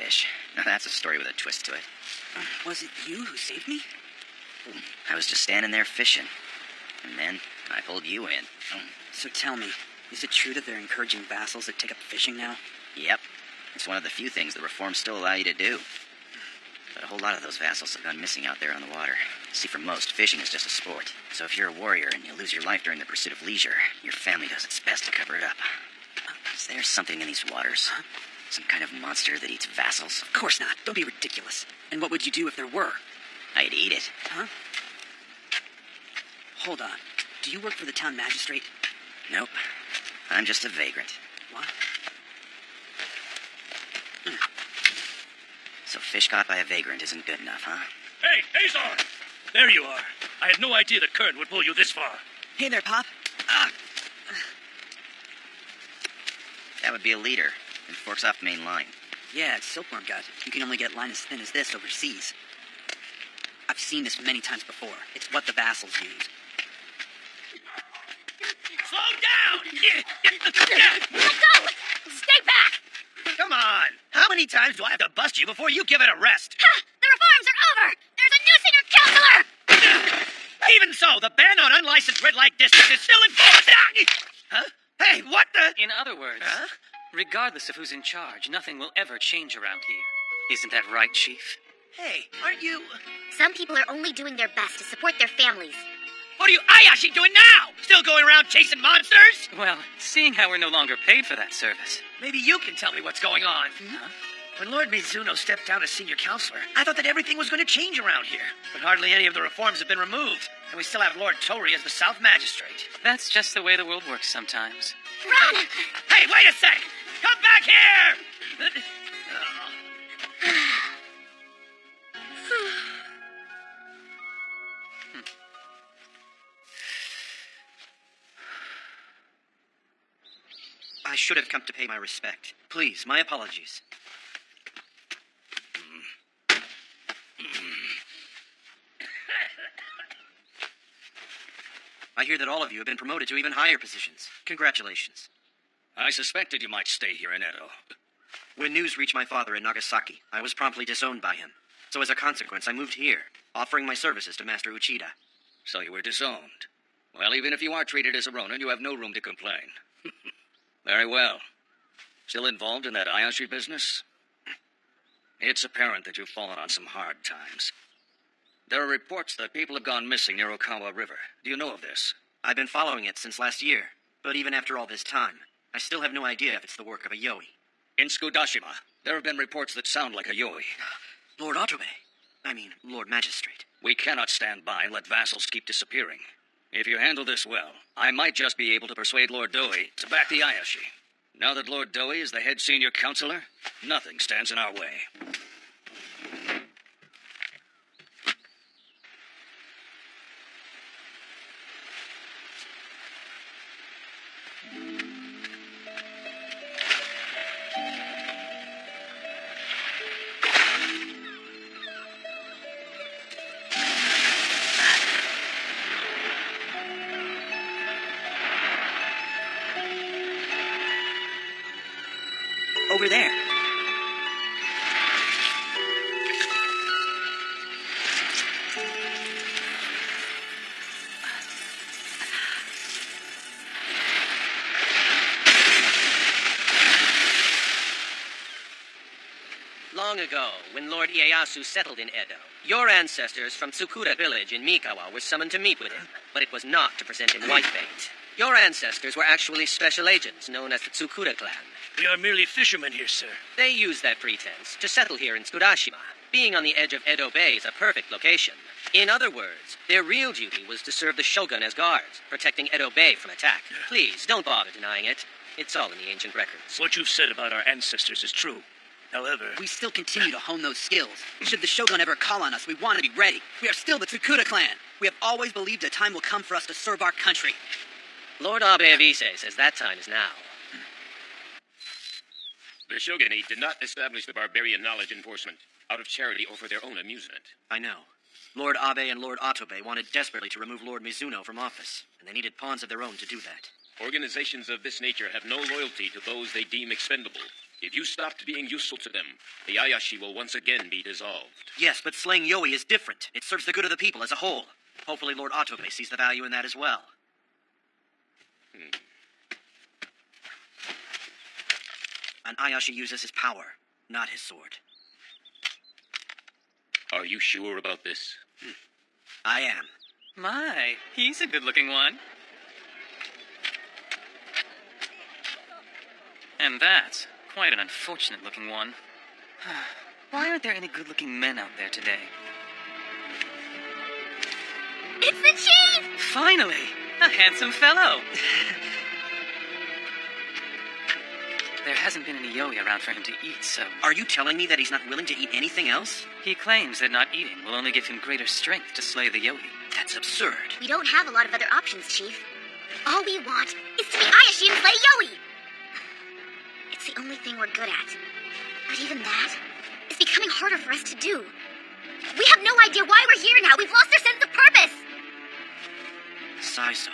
fish. Now that's a story with a twist to it. Was it you who saved me? I was just standing there fishing. And then I pulled you in. So tell me, is it true that they're encouraging vassals to take up fishing now? Yep. It's one of the few things the reforms still allow you to do. But a whole lot of those vassals have gone missing out there on the water. See, for most, fishing is just a sport. So if you're a warrior and you lose your life during the pursuit of leisure, your family does its best to cover it up. Is there something in these waters? Some kind of monster that eats vassals? Of course not. Don't be ridiculous. And what would you do if there were? I'd eat it. Huh? Hold on. Do you work for the town magistrate? Nope. I'm just a vagrant. What? So fish caught by a vagrant isn't good enough, huh? Hey, Azar! There you are. I had no idea the current would pull you this far. Hey there, Pop. That would be a leader. It forks off the main line. Yeah, it's silkworm gut. You can only get line as thin as this overseas. I've seen this many times before. It's what the vassals use. Slow down! Let go! Stay back! Come on! How many times do I have to bust you before you give it a rest? Ha! The reforms are over! There's a new senior counselor! Even so, the ban on unlicensed red light districts is still in force! Huh? Hey, what the... In other words, regardless of who's in charge, nothing will ever change around here. Isn't that right, Chief? Hey, aren't you... Some people are only doing their best to support their families. What are you Ayashi doing now? Still going around chasing monsters? Well, seeing how we're no longer paid for that service. Maybe you can tell me what's going on. Huh? When Lord Mizuno stepped down as senior counselor, I thought that everything was going to change around here. But hardly any of the reforms have been removed, and we still have Lord Tori as the South Magistrate. That's just the way the world works sometimes. Run! Hey, wait a sec! Come back here! I should have come to pay my respect. Please, my apologies. I hear that all of you have been promoted to even higher positions. Congratulations. I suspected you might stay here in Edo. When news reached my father in Nagasaki, I was promptly disowned by him. So as a consequence, I moved here, offering my services to Master Uchida. So you were disowned. Well, even if you are treated as a Ronin, you have no room to complain. Very well. Still involved in that Ayashi business? It's apparent that you've fallen on some hard times. There are reports that people have gone missing near Okawa River. Do you know of this? I've been following it since last year, but even after all this time, I still have no idea if it's the work of a yoi. In Tsukudashima, there have been reports that sound like a yoi. Lord Lord Magistrate. We cannot stand by and let vassals keep disappearing. If you handle this well, I might just be able to persuade Lord Doi to back the Ayashi. Now that Lord Doi is the head senior counselor, nothing stands in our way. Over there. Long ago, when Lord Ieyasu settled in Edo, your ancestors from Tsukura village in Mikawa were summoned to meet with him, but it was not to present him whitebait. Your ancestors were actually special agents known as the Tsukura clan. We are merely fishermen here, sir. They used that pretense to settle here in Tsukudashima. Being on the edge of Edo Bay is a perfect location. In other words, their real duty was to serve the shogun as guards, protecting Edo Bay from attack. Please, don't bother denying it. It's all in the ancient records. What you've said about our ancestors is true. However... We still continue to hone those skills. Should the shogun ever call on us, we want to be ready. We are still the Tsukura clan. We have always believed a time will come for us to serve our country. Lord Abe of Ise says that time is now. The shogunate did not establish the barbarian knowledge enforcement out of charity or for their own amusement. I know. Lord Abe and Lord Otobe wanted desperately to remove Lord Mizuno from office, and they needed pawns of their own to do that. Organizations of this nature have no loyalty to those they deem expendable. If you stopped being useful to them, the Ayashi will once again be dissolved. Yes, but slaying Yoi is different. It serves the good of the people as a whole. Hopefully Lord Otobe sees the value in that as well. An Ayashi uses his power, not his sword. Are you sure about this? I am. My, he's a good-looking one. And that's quite an unfortunate-looking one. Why aren't there any good-looking men out there today? It's the chief! Finally! A handsome fellow! There hasn't been any Yoi around for him to eat, so... Are you telling me that he's not willing to eat anything else? He claims that not eating will only give him greater strength to slay the Yoi. That's absurd. We don't have a lot of other options, Chief. All we want is to be Ayashi and slay Yoi! It's the only thing we're good at. But even that is becoming harder for us to do. We have no idea why we're here now. We've lost our sense of purpose! Saizo.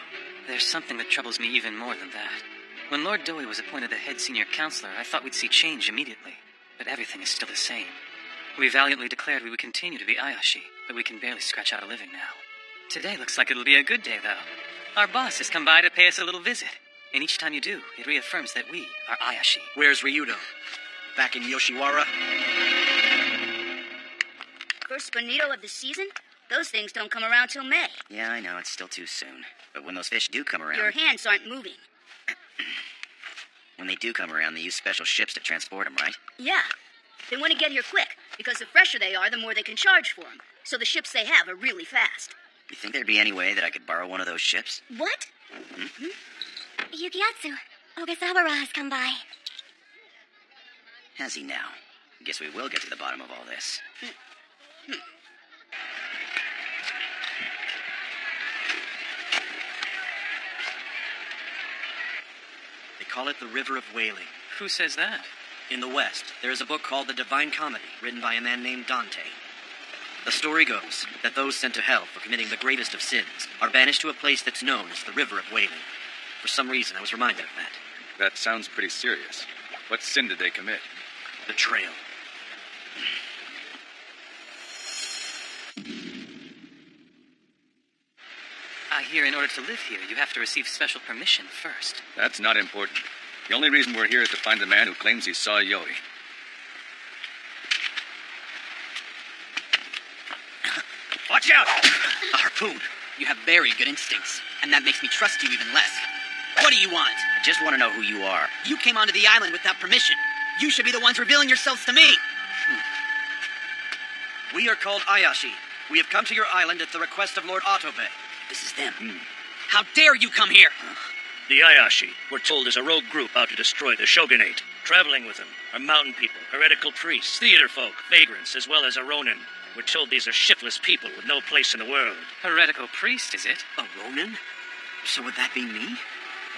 There's something that troubles me even more than that. When Lord Doi was appointed the head senior counselor, I thought we'd see change immediately. But everything is still the same. We valiantly declared we would continue to be Ayashi, but we can barely scratch out a living now. Today looks like it'll be a good day, though. Our boss has come by to pay us a little visit. And each time you do, it reaffirms that we are Ayashi. Where's Ryudo? Back in Yoshiwara? First bonito of the season? Those things don't come around till May. Yeah, I know, it's still too soon. But when those fish do come around... Your hands aren't moving. When they do come around, they use special ships to transport them, right? Yeah. They want to get here quick, because the fresher they are, the more they can charge for them. So the ships they have are really fast. You think there'd be any way that I could borrow one of those ships? What? Yukiatsu, Ogasawara has come by. Has he now? I guess we will get to the bottom of all this. They call it the River of Wailing. Who says that? In the West, there is a book called The Divine Comedy, written by a man named Dante. The story goes that those sent to hell for committing the greatest of sins are banished to a place that's known as the River of Wailing. For some reason, I was reminded of that. That sounds pretty serious. What sin did they commit? Betrayal. I hear in order to live here, you have to receive special permission first. That's not important. The only reason we're here is to find the man who claims he saw Yoi. Watch out! A harpoon. You have very good instincts, and that makes me trust you even less. What do you want? I just want to know who you are. You came onto the island without permission. You should be the ones revealing yourselves to me. We are called Ayashi. We have come to your island at the request of Lord Otobe. This is them. How dare you come here? The Ayashi, we're told, is a rogue group out to destroy the shogunate. Traveling with them are mountain people, heretical priests, theater folk, vagrants, as well as a ronin. We're told these are shiftless people with no place in the world. Heretical priest, is it? A ronin? So would that be me?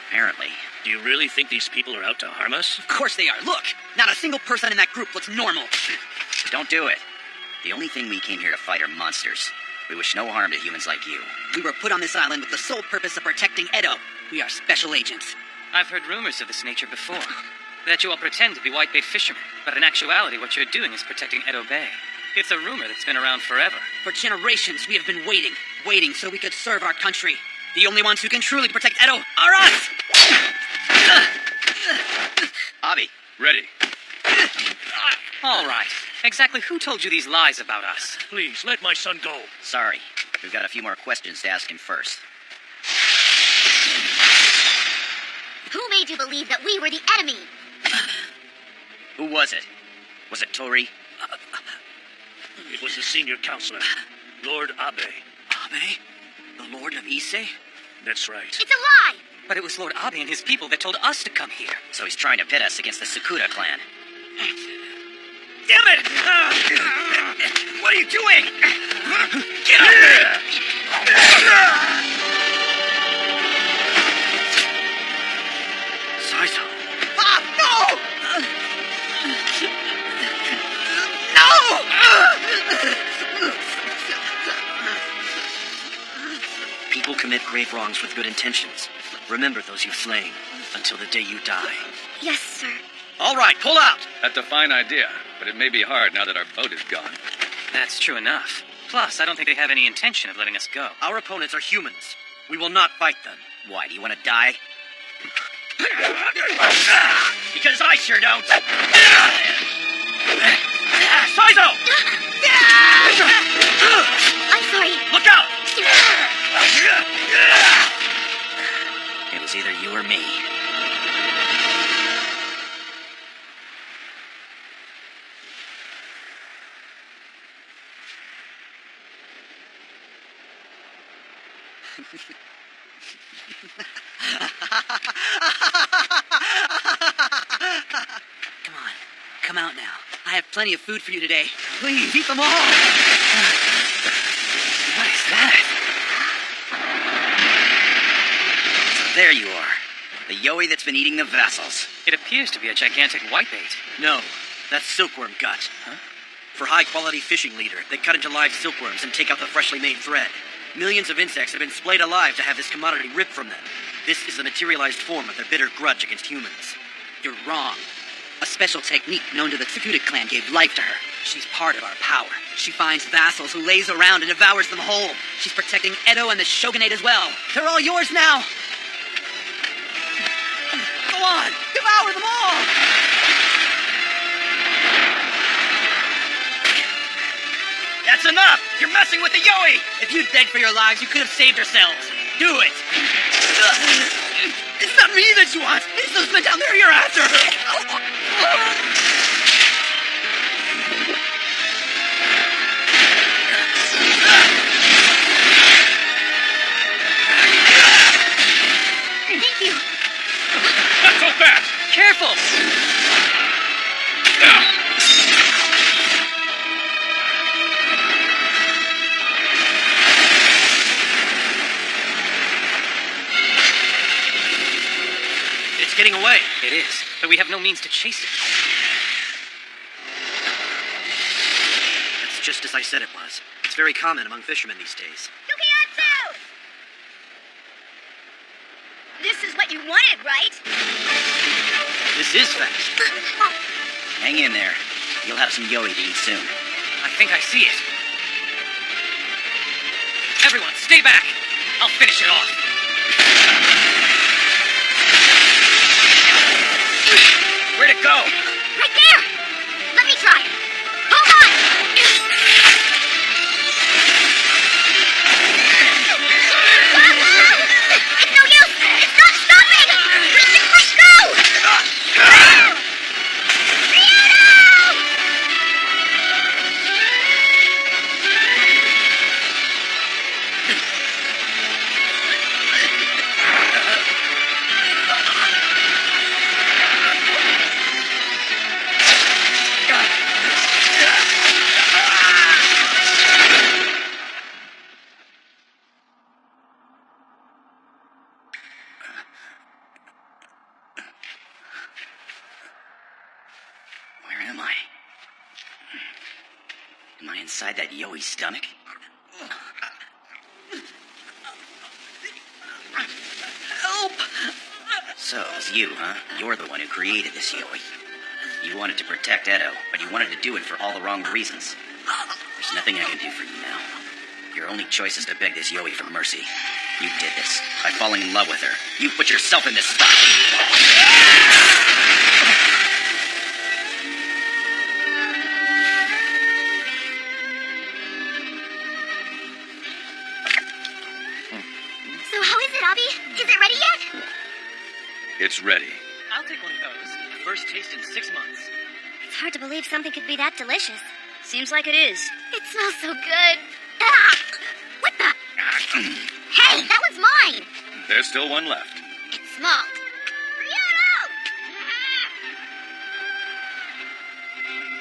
Apparently. Do you really think these people are out to harm us? Of course they are. Look, not a single person in that group looks normal. Don't do it. The only thing we came here to fight are monsters. We wish no harm to humans like you. We were put on this island with the sole purpose of protecting Edo. We are special agents. I've heard rumors of this nature before. That you all pretend to be white-bait fishermen, but in actuality what you're doing is protecting Edo Bay. It's a rumor that's been around forever. For generations we have been waiting so we could serve our country. The only ones who can truly protect Edo are us! Abi. Ready. All right. Exactly who told you these lies about us? Please, let my son go. Sorry. We've got a few more questions to ask him first. Who made you believe that we were the enemy? Who was it? Was it Tori? It was the senior counselor, Lord Abe. Abe? The Lord of Ise? That's right. It's a lie! But it was Lord Abe and his people that told us to come here. So he's trying to pit us against the Sakuda clan. Damn it! What are you doing? Get up there! Saizo. No! No! People commit grave wrongs with good intentions. Remember those you've slain until the day you die. Yes, sir. All right, pull out! That's a fine idea, but it may be hard now that our boat is gone. That's true enough. Plus, I don't think they have any intention of letting us go. Our opponents are humans. We will not fight them. Why, do you want to die? Because I sure don't. Saizo! I'm sorry. Look out! It was either you or me. Come on. Come out now. I have plenty of food for you today. Please, eat them all. What is that? So there you are. The Yoi that's been eating the vassals. It appears to be a gigantic whitebait. No, that's silkworm gut. Huh? For high-quality fishing leader, they cut into live silkworms and take out the freshly made thread. Millions of insects have been splayed alive to have this commodity ripped from them. This is the materialized form of their bitter grudge against humans. You're wrong. A special technique known to the Tsukuda clan gave life to her. She's part of our power. She finds vassals who lays around and devours them whole. She's protecting Edo and the shogunate as well. They're all yours now. Go on, devour them all. That's enough! You're messing with the Yoi! If you'd begged for your lives, you could have saved yourselves. Do it. It's not me that you want. It's those men down there you're after. Thank you. Not so fast! Careful. It's getting away. It is, but we have no means to chase it. It's just as I said it was. It's very common among fishermen these days. Yukiyatsu! This is what you wanted, right? This is fast. Hang in there. You'll have some Yoi to eat soon. I think I see it. Everyone, stay back! I'll finish it off. Where'd it go? Right there. Let me try. Hold on. It's no use. It's not stopping. We should let go. Where am I? Am I inside that Yoi's stomach? Help. So, it was you, huh? You're the one who created this Yoi. You wanted to protect Edo, but you wanted to do it for all the wrong reasons. There's nothing I can do for you now. Your only choice is to beg this Yoi for mercy. You did this by falling in love with her. You put yourself in this spot. So how is it, Abi? Is it ready yet? It's ready. I'll take one of those. First taste in 6 months. It's hard to believe something could be that delicious. Seems like it is. It smells so good. Ah! What the? Hey, that one's mine. There's still one left. It's small.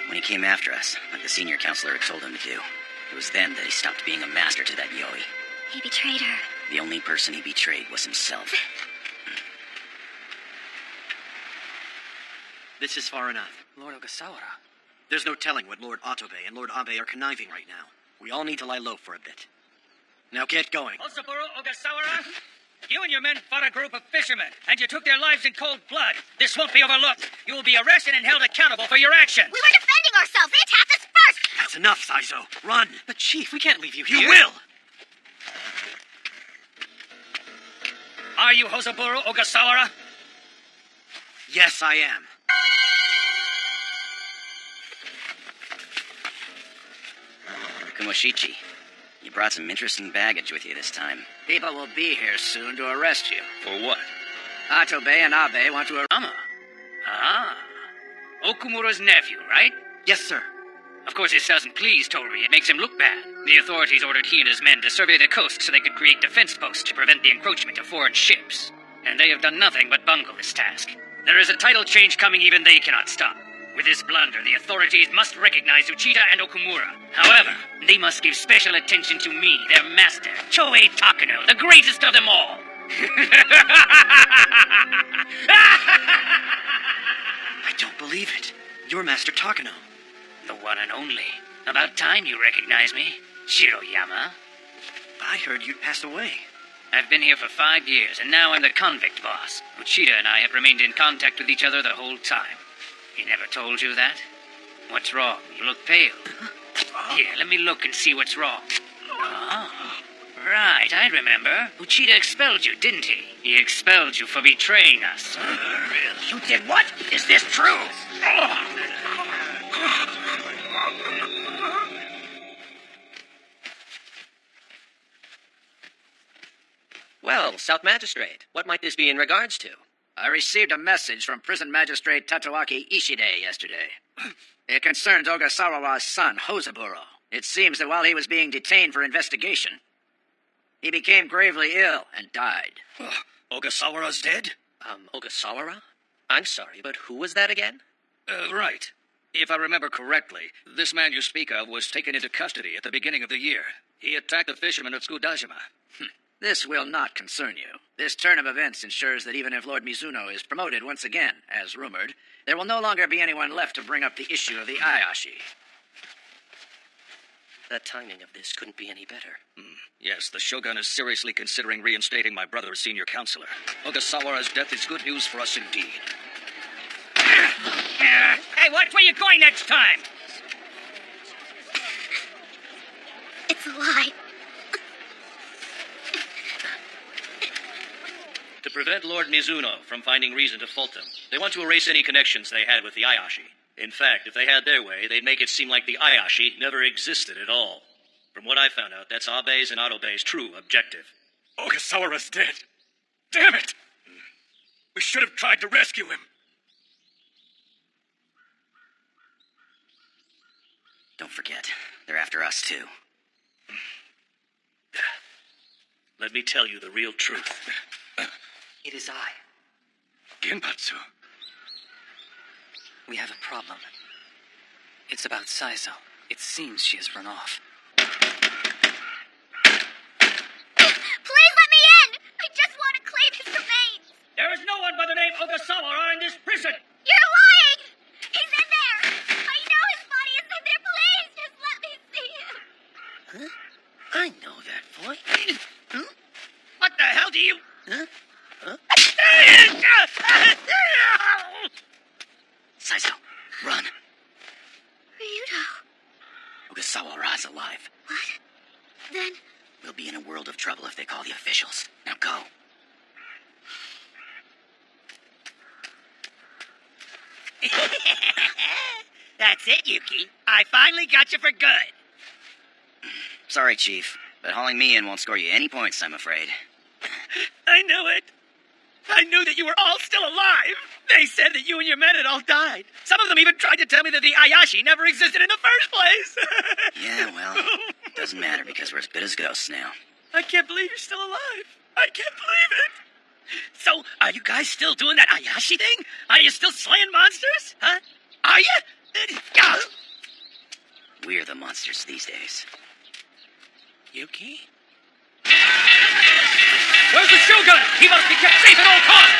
When he came after us, like the senior counselor had told him to do, it was then that he stopped being a master to that Yoi. He betrayed her. The only person he betrayed was himself. This is far enough. Lord Ogasawara. There's no telling what Lord Otobe and Lord Abe are conniving right now. We all need to lie low for a bit. Now get going. Osaburo Ogasawara? You and your men fought a group of fishermen, and you took their lives in cold blood. This won't be overlooked. You will be arrested and held accountable for your actions. We were defending ourselves. They attacked us first. That's enough, Saizo. Run. But Chief, we can't leave you here. You will. Are you Hosaburo Ogasawara? Yes, I am. Kumoshichi, you brought some interesting baggage with you this time. People will be here soon to arrest you. For what? Atobe and Abe want to arrest... Ah. Okumura's nephew, right? Yes, sir. Of course, this doesn't please Tori. It makes him look bad. The authorities ordered he and his men to survey the coast so they could create defense posts to prevent the encroachment of foreign ships. And they have done nothing but bungle this task. There is a title change coming even they cannot stop. With this blunder, the authorities must recognize Uchida and Okumura. However, they must give special attention to me, their master, Choei Takano, the greatest of them all. I don't believe it. You're Master Takano. The one and only. About time you recognize me, Shiroyama. I heard you'd passed away. I've been here for 5 years, and now I'm the convict boss. Uchida and I have remained in contact with each other the whole time. He never told you that? What's wrong? You look pale. Here, let me look and see what's wrong. Oh, right, I remember. Uchida expelled you, didn't he? He expelled you for betraying us. You did what? Is this true? Well, South Magistrate, what might this be in regards to? I received a message from Prison Magistrate Tatoaki Ishide yesterday. It concerns Ogasawara's son, Hosaburo. It seems that while he was being detained for investigation, he became gravely ill and died. Ogasawara's dead? Ogasawara? I'm sorry, but who was that again? Right. If I remember correctly, this man you speak of was taken into custody at the beginning of the year. He attacked the fishermen at Tsukudajima. This will not concern you. This turn of events ensures that even if Lord Mizuno is promoted once again, as rumored, there will no longer be anyone left to bring up the issue of the Ayashi. The timing of this couldn't be any better. Yes, the Shogun is seriously considering reinstating my brother as senior counselor. Ogasawara's death is good news for us indeed. Hey, watch where you're going next time! It's a lie. To prevent Lord Mizuno from finding reason to fault them, they want to erase any connections they had with the Ayashi. In fact, if they had their way, they'd make it seem like the Ayashi never existed at all. From what I found out, that's Abe's and Adobe's true objective. Ogasawara's dead. Damn it! We should have tried to rescue him. Don't forget, they're after us too. Let me tell you the real truth. It is I. Genpatsu. We have a problem. It's about Saizo. It seems she has run off. Please let me in! I just want to claim his remains! There is no one by the name Ogasawara in this prison! You're lying! He's in there! I know his body is in there! Please, just let me see him! Huh? I know that voice. Huh? What the hell do you... Huh? Huh? Saizo, run. Ryudo. Ogasawara's alive. What? Then... We'll be in a world of trouble if they call the officials. Now go. That's it, Yuki. I finally got you for good. Sorry, Chief, but hauling me in won't score you any points, I'm afraid. I knew it. I knew that you were all still alive. They said that you and your men had all died. Some of them even tried to tell me that the Ayashi never existed in the first place. Yeah, well, it doesn't matter because we're as good as ghosts now. I can't believe you're still alive. I can't believe it. So, are you guys still doing that Ayashi thing? Are you still slaying monsters? Huh? Are you? We're the monsters these days. Yuki? Where's the Shogun? He must be kept safe at all costs!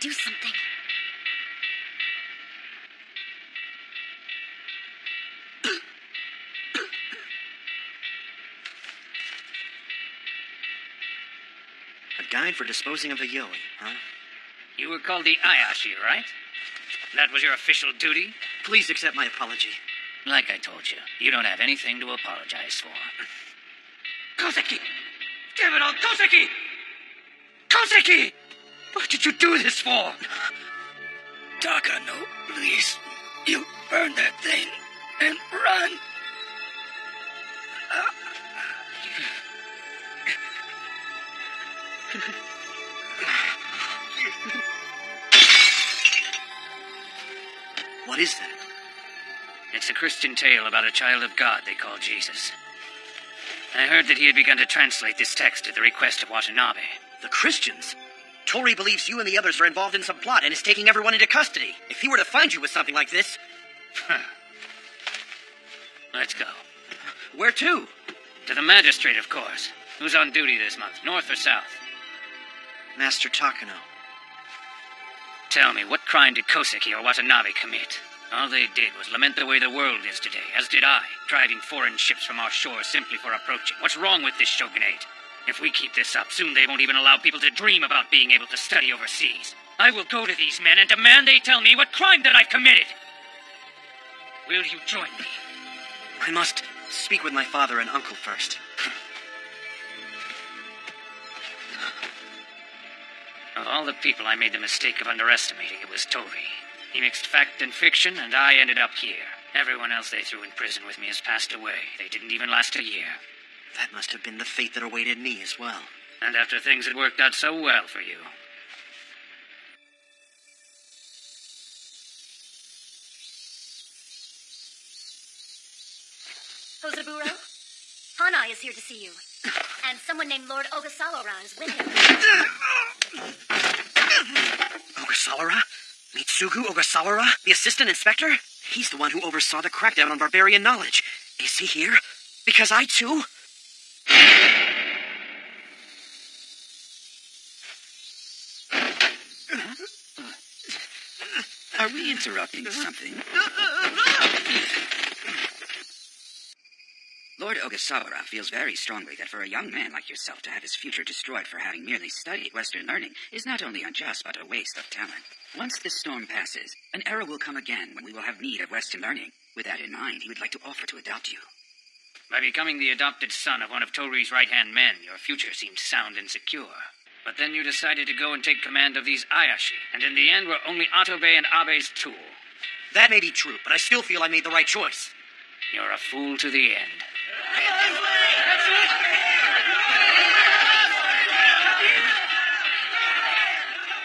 do something. A guide for disposing of a Yoi, huh? You were called the Ayashi, right? That was your official duty? Please accept my apology. Like I told you, you don't have anything to apologize for. Koseki! Damn it all, Koseki! Koseki! What did you do this for? Takano, please. You burn that thing and run. What is that? It's a Christian tale about a child of God they call Jesus. I heard that he had begun to translate this text at the request of Watanabe. The Christians? Tori believes you and the others are involved in some plot and is taking everyone into custody. If he were to find you with something like this... Let's go. Where to? To the magistrate, of course. Who's on duty this month, north or south? Master Takano. Tell me, what crime did Koseki or Watanabe commit? All they did was lament the way the world is today, as did I, driving foreign ships from our shores simply for approaching. What's wrong with this shogunate? If we keep this up, soon they won't even allow people to dream about being able to study overseas. I will go to these men and demand they tell me what crime that I've committed. Will you join me? I must speak with my father and uncle first. Of all the people I made the mistake of underestimating, it was Tori. He mixed fact and fiction, and I ended up here. Everyone else they threw in prison with me has passed away. They didn't even last a year. That must have been the fate that awaited me as well. And after things had worked out so well for you. Hosaburo, Hana is here to see you. And someone named Lord Ogasawara is with him. Ogasawara? Mitsugu Ogasawara? The assistant inspector? He's the one who oversaw the crackdown on barbarian knowledge. Is he here? Because I, too... Are we interrupting something? Lord Ogasawara feels very strongly that for a young man like yourself to have his future destroyed for having merely studied Western learning is not only unjust but a waste of talent. Once this storm passes, an era will come again when we will have need of Western learning. With that in mind, he would like to offer to adopt you. By becoming the adopted son of one of Tori's right-hand men, your future seemed sound and secure. But then you decided to go and take command of these Ayashi, and in the end were only Atobe and Abe's tool. That may be true, but I still feel I made the right choice. You're a fool to the end.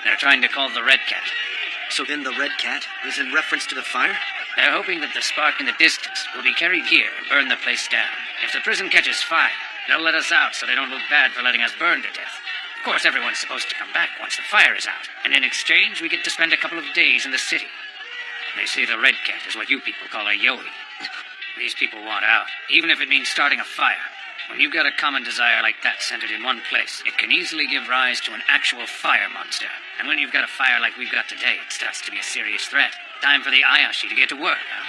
They're trying to call the Red Cat. So then the Red Cat is in reference to the fire? They're hoping that the spark in the distance will be carried here and burn the place down. If the prison catches fire, they'll let us out so they don't look bad for letting us burn to death. Of course, everyone's supposed to come back once the fire is out, and in exchange, we get to spend a couple of days in the city. They say the Red Cat is what you people call a yoi. These people want out, even if it means starting a fire. When you've got a common desire like that centered in one place, it can easily give rise to an actual fire monster. And when you've got a fire like we've got today, it starts to be a serious threat. Time for the Ayashi to get to work, huh?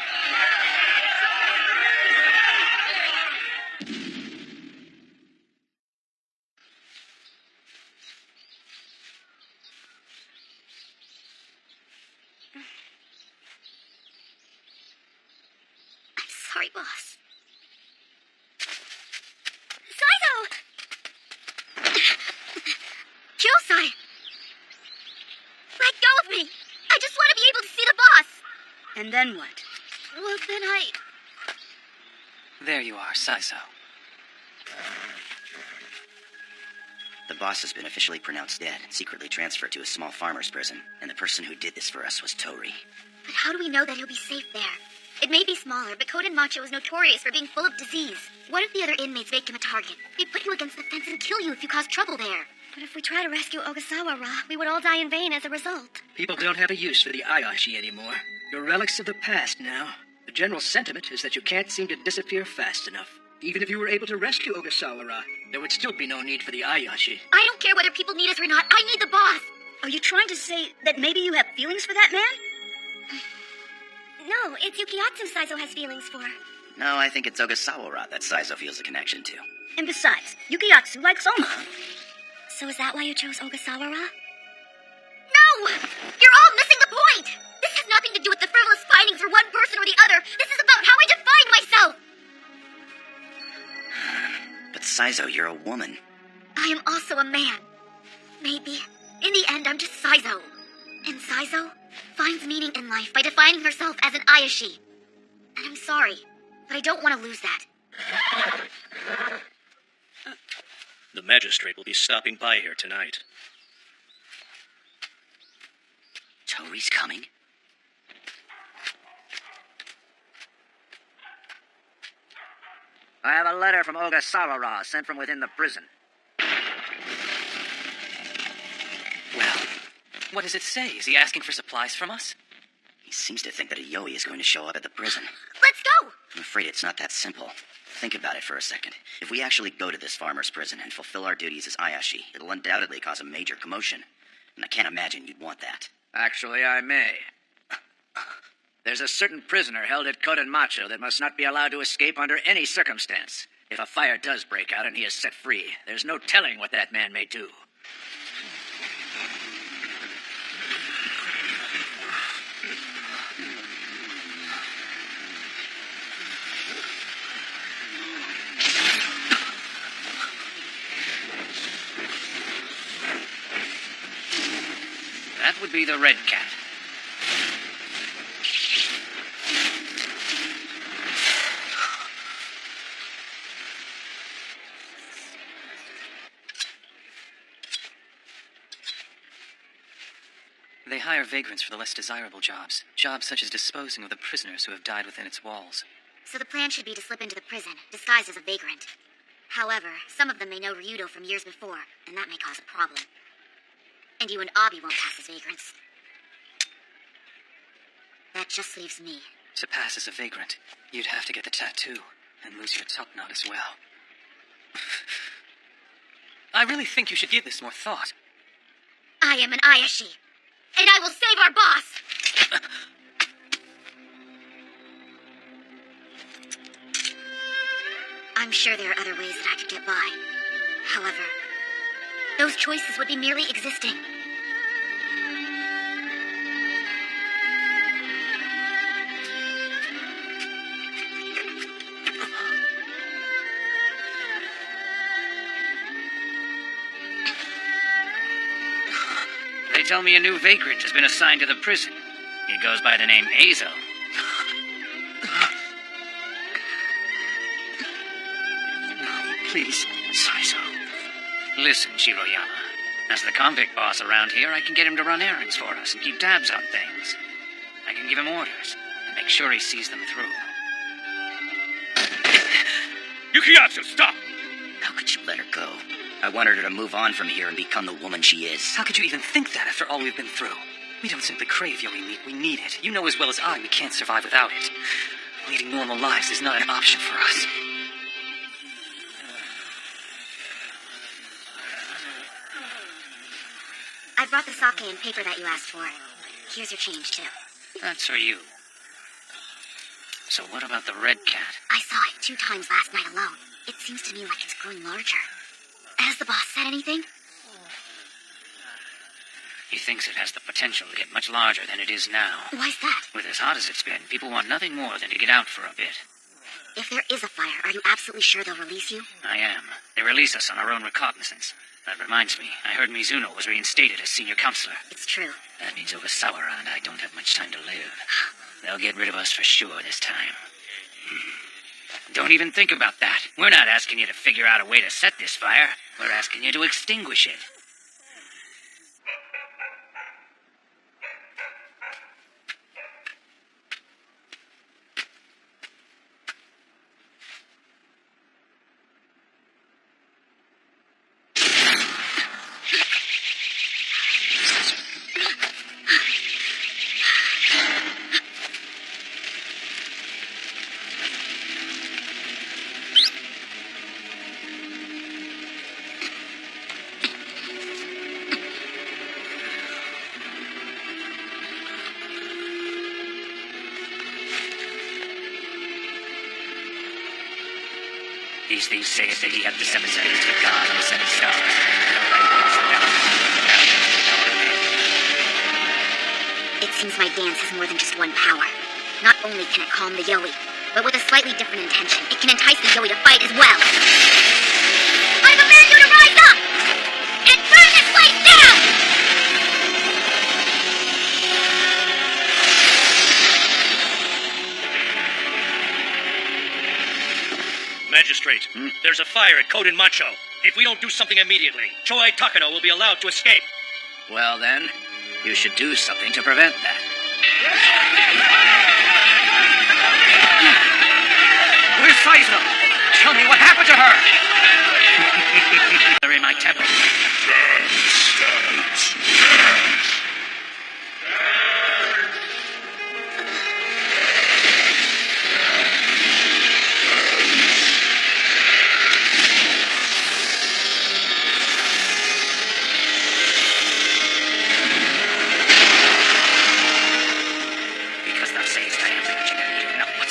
Sorry, boss. Saizo! Kyosai! Let go of me! I just want to be able to see the boss! And then what? Well, then I... There you are, Saizo. The boss has been officially pronounced dead and secretly transferred to a small farmer's prison, and the person who did this for us was Tori. But how do we know that he'll be safe there? It may be smaller, but Koden Macho is notorious for being full of disease. What if the other inmates make him a target? They'd put you against the fence and kill you if you cause trouble there. But if we try to rescue Ogasawara, we would all die in vain as a result. People don't have a use for the Ayashi anymore. You're relics of the past now. The general sentiment is that you can't seem to disappear fast enough. Even if you were able to rescue Ogasawara, there would still be no need for the Ayashi. I don't care whether people need us or not. I need the boss. Are you trying to say that maybe you have feelings for that man? No, it's Yukiyatsu Saizo has feelings for. No, I think it's Ogasawara that Saizo feels a connection to. And besides, Yukiyatsu likes Oma. So is that why you chose Ogasawara? No! You're all missing the point! This has nothing to do with the frivolous fighting for one person or the other. This is about how I define myself! But Saizo, you're a woman. I am also a man. Maybe. In the end, I'm just Saizo. And Saizo finds meaning in life by defining herself as an Ayashi. And I'm sorry, but I don't want to lose that. The magistrate will be stopping by here tonight. Tori's coming? I have a letter from Ogasawara sent from within the prison. Well, what does it say? Is he asking for supplies from us? He seems to think that a Yoi is going to show up at the prison. Let's go! I'm afraid it's not that simple. Think about it for a second. If we actually go to this farmer's prison and fulfill our duties as Ayashi, it'll undoubtedly cause a major commotion. And I can't imagine you'd want that. Actually, I may. There's a certain prisoner held at Kodenmacho that must not be allowed to escape under any circumstance. If a fire does break out and he is set free, there's no telling what that man may do. That would be the Red Cat. They hire vagrants for the less desirable jobs. Jobs such as disposing of the prisoners who have died within its walls. So the plan should be to slip into the prison, disguised as a vagrant. However, some of them may know Ryudo from years before, and that may cause a problem. And you and Abi won't pass as vagrants. That just leaves me. To pass as a vagrant, you'd have to get the tattoo and lose your top knot as well. I really think you should give this more thought. I am an Ayashi, and I will save our boss! I'm sure there are other ways that I could get by. However, those choices would be merely existing. They tell me a new vagrant has been assigned to the prison. He goes by the name Azo. Please. Saizo. Listen, Shiroyama. As the convict boss around here, I can get him to run errands for us and keep tabs on things. I can give him orders and make sure he sees them through. Yukiyatsu, stop! How could you let her go? I wanted her to move on from here and become the woman she is. How could you even think that after all we've been through? We don't simply crave Yoi meat, we need it. You know as well as I we can't survive without it. Leading normal lives is not an option for us. I brought the sake and paper that you asked for. Here's your change, too. That's for you. So what about the Red Cat? I saw it 2 times last night alone. It seems to me like it's growing larger. Has the boss said anything? He thinks it has the potential to get much larger than it is now. Why's that? With as hot as it's been, people want nothing more than to get out for a bit. If there is a fire, are you absolutely sure they'll release you? I am. They release us on our own recognizance. That reminds me, I heard Mizuno was reinstated as senior counselor. It's true. That means Ogasawara and I don't have much time to live. They'll get rid of us for sure this time. Don't even think about that. We're not asking you to figure out a way to set this fire. We're asking you to extinguish it. These things saith that he hath the seven spirits of God on the seven stars. It seems my dance has more than just one power. Not only can it calm the Yoi, but with a slightly different intention, it can entice the Yoi to fight as well. I command you to rise up and burn this place down! Magistrate, there's a fire at Koden Macho. If we don't do something immediately, Choi Takano will be allowed to escape. Well then, you should do something to prevent that. Where's Saizo? Tell me what happened to her! They're in my temple.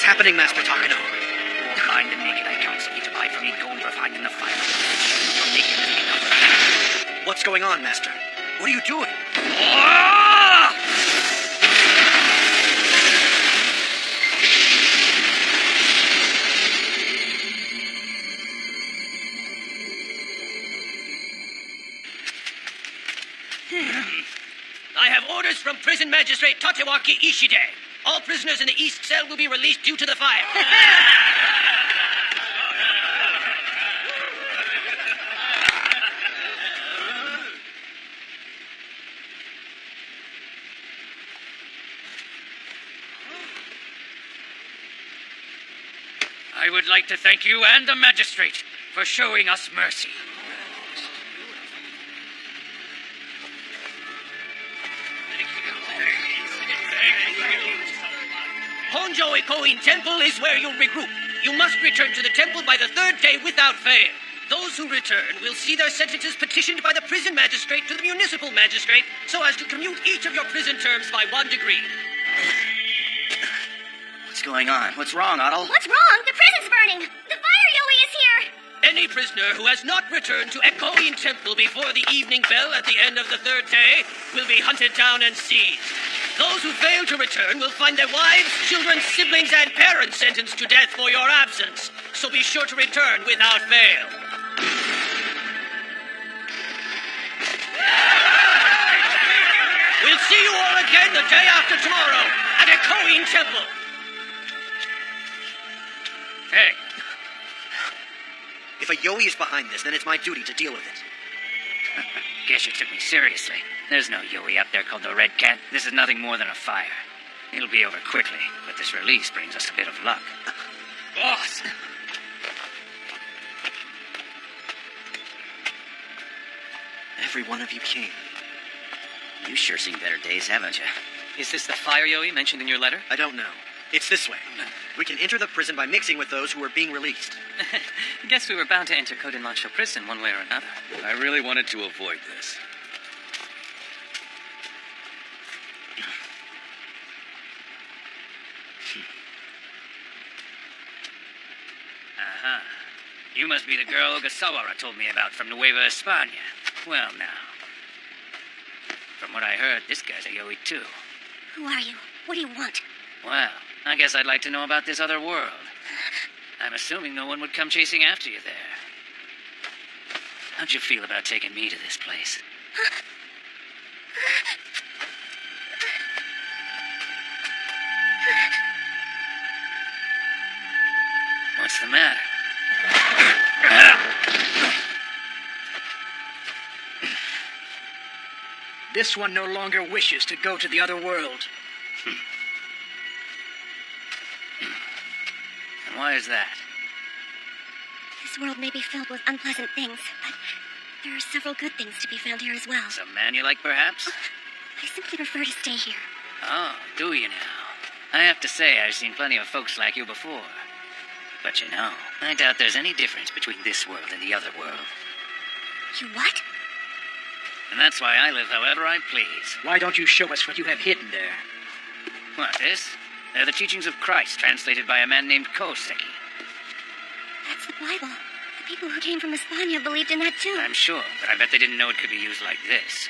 Happening, Master Takano? Won't mind the naked I counsel you to buy from me gold refined in the fire. Your naked is enough. What's going on, Master? What are you doing? I have orders from Prison Magistrate Tatewaki Ishide. All prisoners in the East Cell will be released due to the fire. I would like to thank you and the magistrate for showing us mercy. Honjo Ikoin Temple is where you'll regroup. You must return to the temple by the third day without fail. Those who return will see their sentences petitioned by the prison magistrate to the municipal magistrate so as to commute each of your prison terms by 1 degree. What's going on? What's wrong, Otto? What's wrong? The prison's burning! The fire Yoi is here! Any prisoner who has not returned to Ikoin Temple before the evening bell at the end of the third day will be hunted down and seized. Those who fail to return will find their wives, children, siblings, and parents sentenced to death for your absence. So be sure to return without fail. We'll see you all again the day after tomorrow at Ikoin Temple. Hey. If a Yoi is behind this, then it's my duty to deal with it. Guess you took me seriously. There's no Yoi up there called the Red Cat. This is nothing more than a fire. It'll be over quickly, but this release brings us a bit of luck. Boss! Every one of you came. You sure seen better days, haven't you? Is this the fire Yoi mentioned in your letter? I don't know. It's this way. We can enter the prison by mixing with those who are being released. Guess we were bound to enter Koden Macho prison one way or another. I really wanted to avoid this. Aha. You must be the girl Ogasawara told me about from Nueva España. Well, now. From what I heard, this guy's a Yoi, too. Who are you? What do you want? Well, I guess I'd like to know about this other world. I'm assuming no one would come chasing after you there. How'd you feel about taking me to this place? What's the matter? This one no longer wishes to go to the other world. And why is that? This world may be filled with unpleasant things, but there are several good things to be found here as well. Some man you like, perhaps? I simply prefer to stay here. Oh, do you now? I have to say, I've seen plenty of folks like you before. But you know, I doubt there's any difference between this world and the other world. You what? And that's why I live however I please. Why don't you show us what you have hidden there? What, this? They're the teachings of Christ, translated by a man named Koseki. That's the Bible. The people who came from Hispania believed in that too. I'm sure, but I bet they didn't know it could be used like this.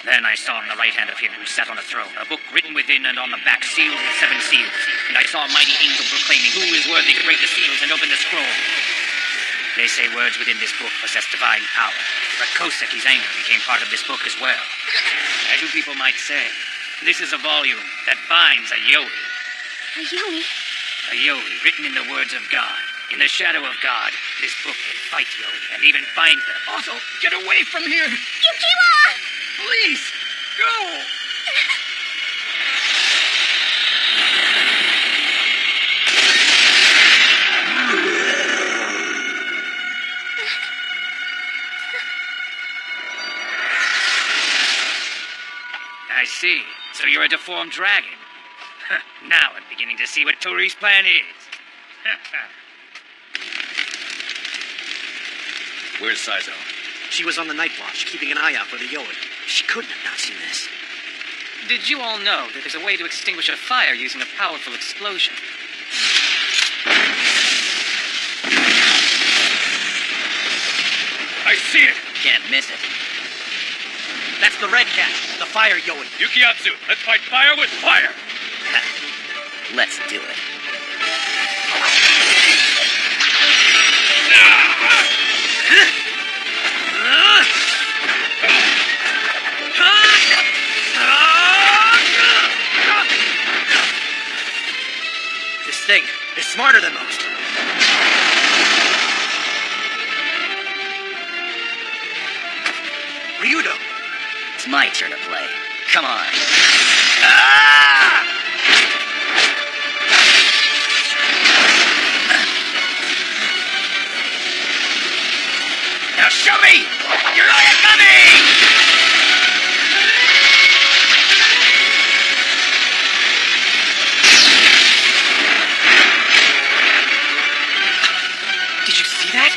Then I saw on the right hand of him who sat on the throne a book written within and on the back sealed with 7 seals. And I saw a mighty angel proclaiming, "Who is worthy to break the seals and open the scroll?" They say words within this book possess divine power, but Koseki's anger became part of this book as well. As you people might say, this is a volume that binds a Yoi. A Yoi? A Yoi written in the words of God. In the shadow of God, this book can fight Yoi and even bind them. Also, get away from here! Yukiwa! Please, go! I see. So you're a deformed dragon. Now I'm beginning to see what Tori's plan is. Where's Saizo? She was on the night watch, keeping an eye out for the Yoi. She couldn't have not seen this. Did you all know that there's a way to extinguish a fire using a powerful explosion? I see it! Can't miss it. That's the red cat, the fire Yoi. Yukiatsu, let's fight fire with fire! Let's do it. This thing is smarter than most. Ryudo! It's my turn to play. Come on. Now show me! You're Oyagami! Did you see that?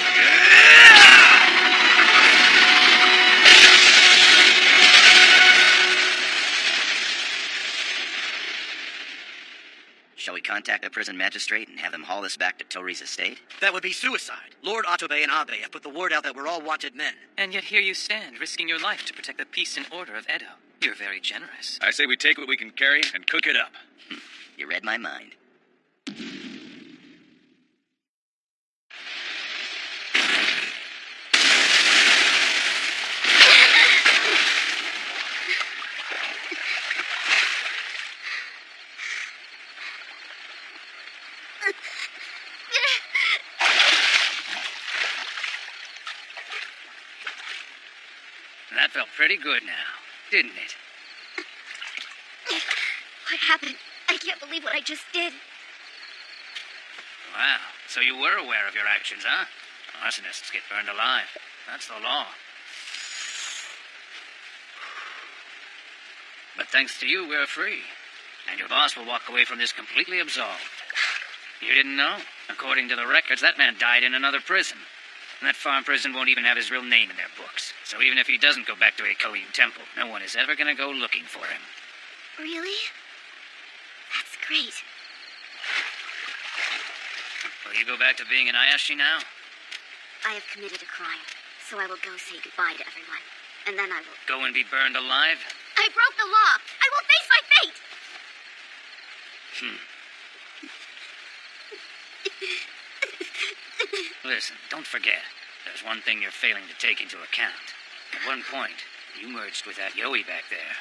Shall we contact the prison magistrate and have him haul us back to Tori's estate? That would be suicide. Lord Otobe and Abe have put the word out that we're all wanted men. And yet here you stand, risking your life to protect the peace and order of Edo. You're very generous. I say we take what we can carry and cook it up. You read my mind. That felt pretty good now, didn't it? What happened? I can't believe what I just did. Wow, so you were aware of your actions, huh? Arsonists get burned alive. That's the law. But thanks to you, we're free. And your boss will walk away from this completely absolved. You didn't know? According to the records, that man died in another prison. And that farm prison won't even have his real name in their books. So even if he doesn't go back to Eikoyu Temple, no one is ever gonna go looking for him. Really? That's great. Will you go back to being an Ayashi now? I have committed a crime, so I will go say goodbye to everyone. And then I will... Go and be burned alive? I broke the law! I will face my fate! Listen, don't forget. There's one thing you're failing to take into account. At one point, you merged with that Yoi back there.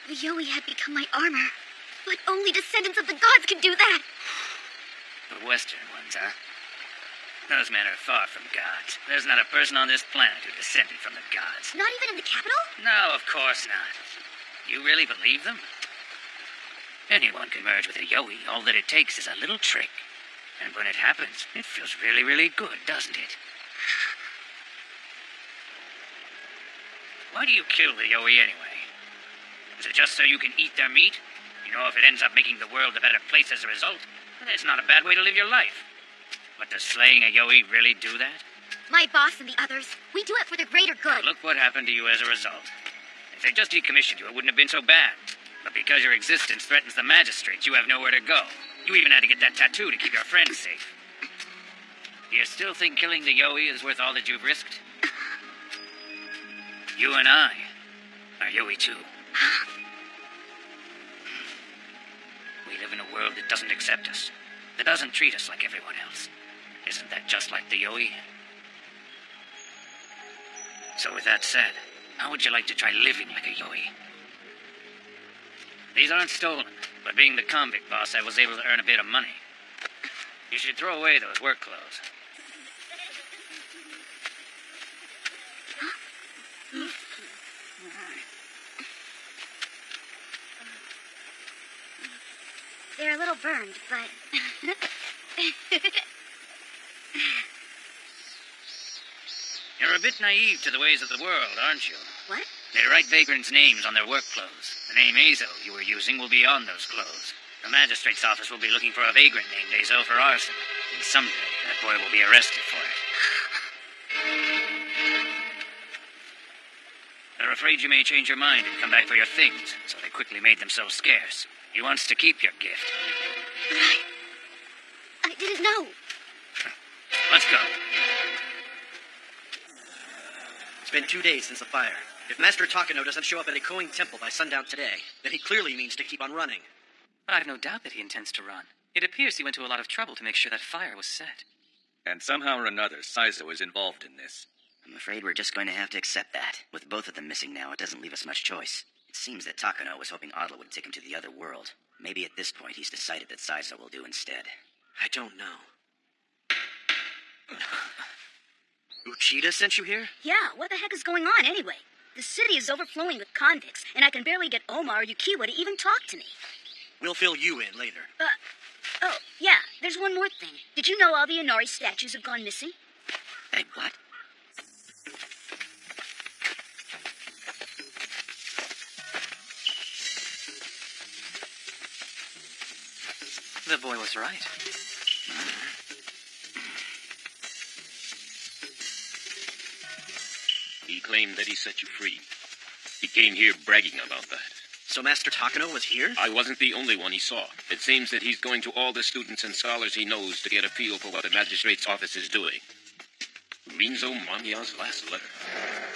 The Yoi had become my armor. But only descendants of the gods can do that! The Western ones, huh? Those men are far from gods. There's not a person on this planet who descended from the gods. Not even in the capital? No, of course not. You really believe them? Anyone can merge with a Yoi. All that it takes is a little trick. And when it happens, it feels really, really good, doesn't it? Why do you kill the Yoi anyway? Is it just so you can eat their meat? You know, if it ends up making the world a better place as a result, then it's not a bad way to live your life. But does slaying a Yoi really do that? My boss and the others, we do it for the greater good. Look what happened to you as a result. If they just decommissioned you, it wouldn't have been so bad. But because your existence threatens the magistrates, you have nowhere to go. You even had to get that tattoo to keep your friends safe. Do you still think killing the Yoi is worth all that you've risked? You and I are Yoi too. We live in a world that doesn't accept us, that doesn't treat us like everyone else. Isn't that just like the Yoi? So with that said, how would you like to try living like a Yoi? These aren't stolen, but being the convict boss, I was able to earn a bit of money. You should throw away those work clothes. They're a little burned, but... You're a bit naive to the ways of the world, aren't you? What? They write vagrants' names on their work clothes. The name Azo you were using will be on those clothes. The magistrate's office will be looking for a vagrant named Azo for arson. And someday, that boy will be arrested for it. They're afraid you may change your mind and come back for your things, so they quickly made them so scarce. He wants to keep your gift. I didn't know. Let's go. It's been 2 days since the fire. If Master Takano doesn't show up at Ekoing Temple by sundown today, then he clearly means to keep on running. I've no doubt that he intends to run. It appears he went to a lot of trouble to make sure that fire was set. And somehow or another, Saizo is involved in this. I'm afraid we're just going to have to accept that. With both of them missing now, it doesn't leave us much choice. It seems that Takano was hoping Adla would take him to the other world. Maybe at this point he's decided that Saizo will do instead. I don't know. Uchida sent you here? Yeah, what the heck is going on anyway? The city is overflowing with convicts, and I can barely get Oma or Yukiwa to even talk to me. We'll fill you in later. Oh, yeah, there's one more thing. Did you know all the Inari statues have gone missing? Hey, what? The boy was right. He claimed that he set you free. He came here bragging about that. So Master Takano was here? I wasn't the only one he saw. It seems that he's going to all the students and scholars he knows to get a feel for what the magistrate's office is doing. Rinzo Mamiya's last letter.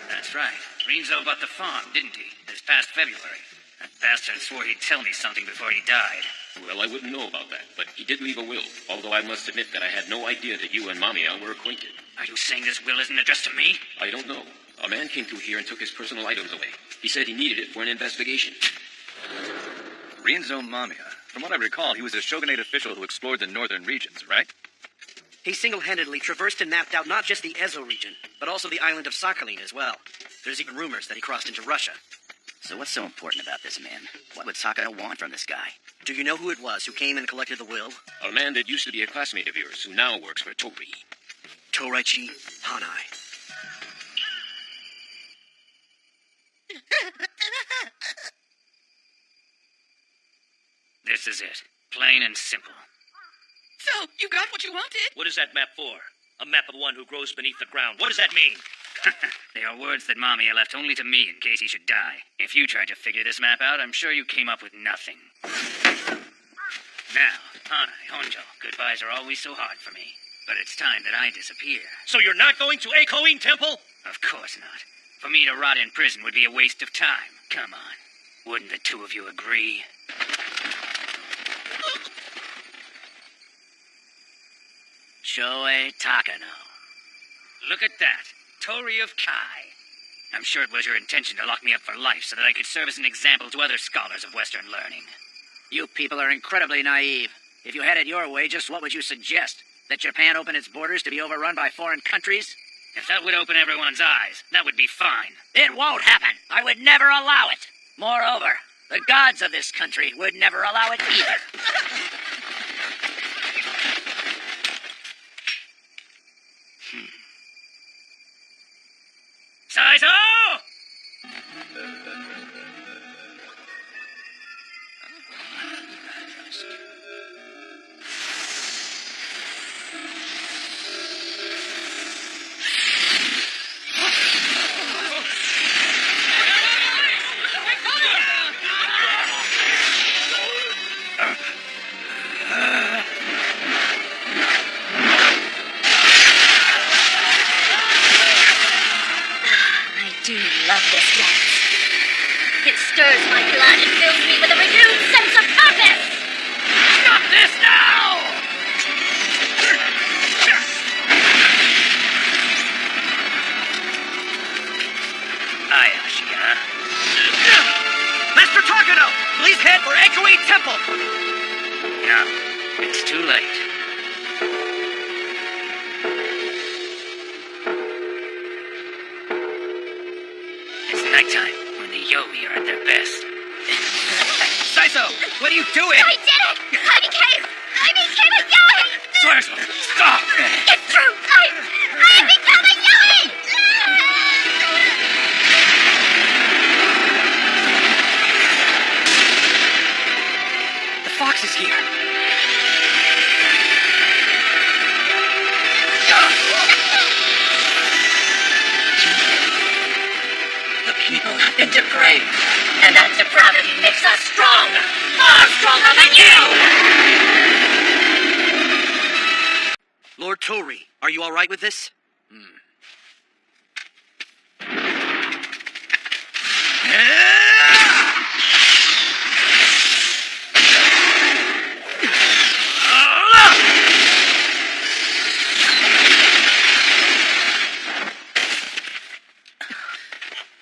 That's right. Rinzo bought the farm, didn't he? This past February. That bastard swore he'd tell me something before he died. Well, I wouldn't know about that, but he did leave a will, although I must admit that I had no idea that you and Mamiya were acquainted. Are you saying this will isn't addressed to me? I don't know. A man came through here and took his personal items away. He said he needed it for an investigation. Rinzo Mamiya. From what I recall, he was a shogunate official who explored the northern regions, right? He single-handedly traversed and mapped out not just the Ezo region, but also the island of Sakhalin as well. There's even rumors that he crossed into Russia. So what's so important about this man? What would Takano want from this guy? Do you know who it was who came and collected the will? A man that used to be a classmate of yours, who now works for Tori. Toraichi Hanai. This is it. Plain and simple. So, you got what you wanted? What is that map for? A map of one who grows beneath the ground. What does that mean? They are words that Mamiya left only to me in case he should die. If you tried to figure this map out, I'm sure you came up with nothing. Now, Hanai, Honjo, goodbyes are always so hard for me. But it's time that I disappear. So you're not going to Ekoin Temple? Of course not. For me to rot in prison would be a waste of time. Come on. Wouldn't the two of you agree? Shoei Takano. Look at that. Tori of Kai. I'm sure it was your intention to lock me up for life so that I could serve as an example to other scholars of Western learning. You people are incredibly naive. If you had it your way, just what would you suggest? That Japan open its borders to be overrun by foreign countries? If that would open everyone's eyes, that would be fine. It won't happen. I would never allow it. Moreover, the gods of this country would never allow it either. Saizo! do love this dance. It stirs my blood and fills me with a renewed sense of purpose! Stop this now! Ayashi, huh? Master Takano, please head for Echoey Temple. No, it's too late. It's nighttime when the Yowie are at their best. Saizo, what are you doing? I did it! I became a Yoi! Saizo, stop! It's true! I have become a Yoi! The fox is here. The people have been depraved, and that depravity makes us strong! Far stronger than you! Lord Tori, are you all right with this?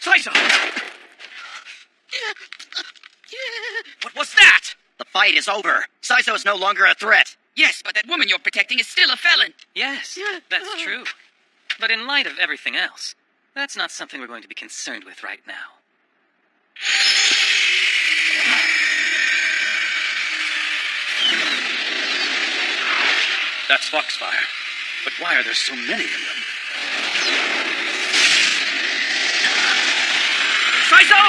Saizo! What was that? The fight is over. Saizo is no longer a threat. Yes, but that woman you're protecting is still a felon. Yes, that's true. But in light of everything else, that's not something we're going to be concerned with right now. That's Foxfire. But why are there so many of them? Saizo!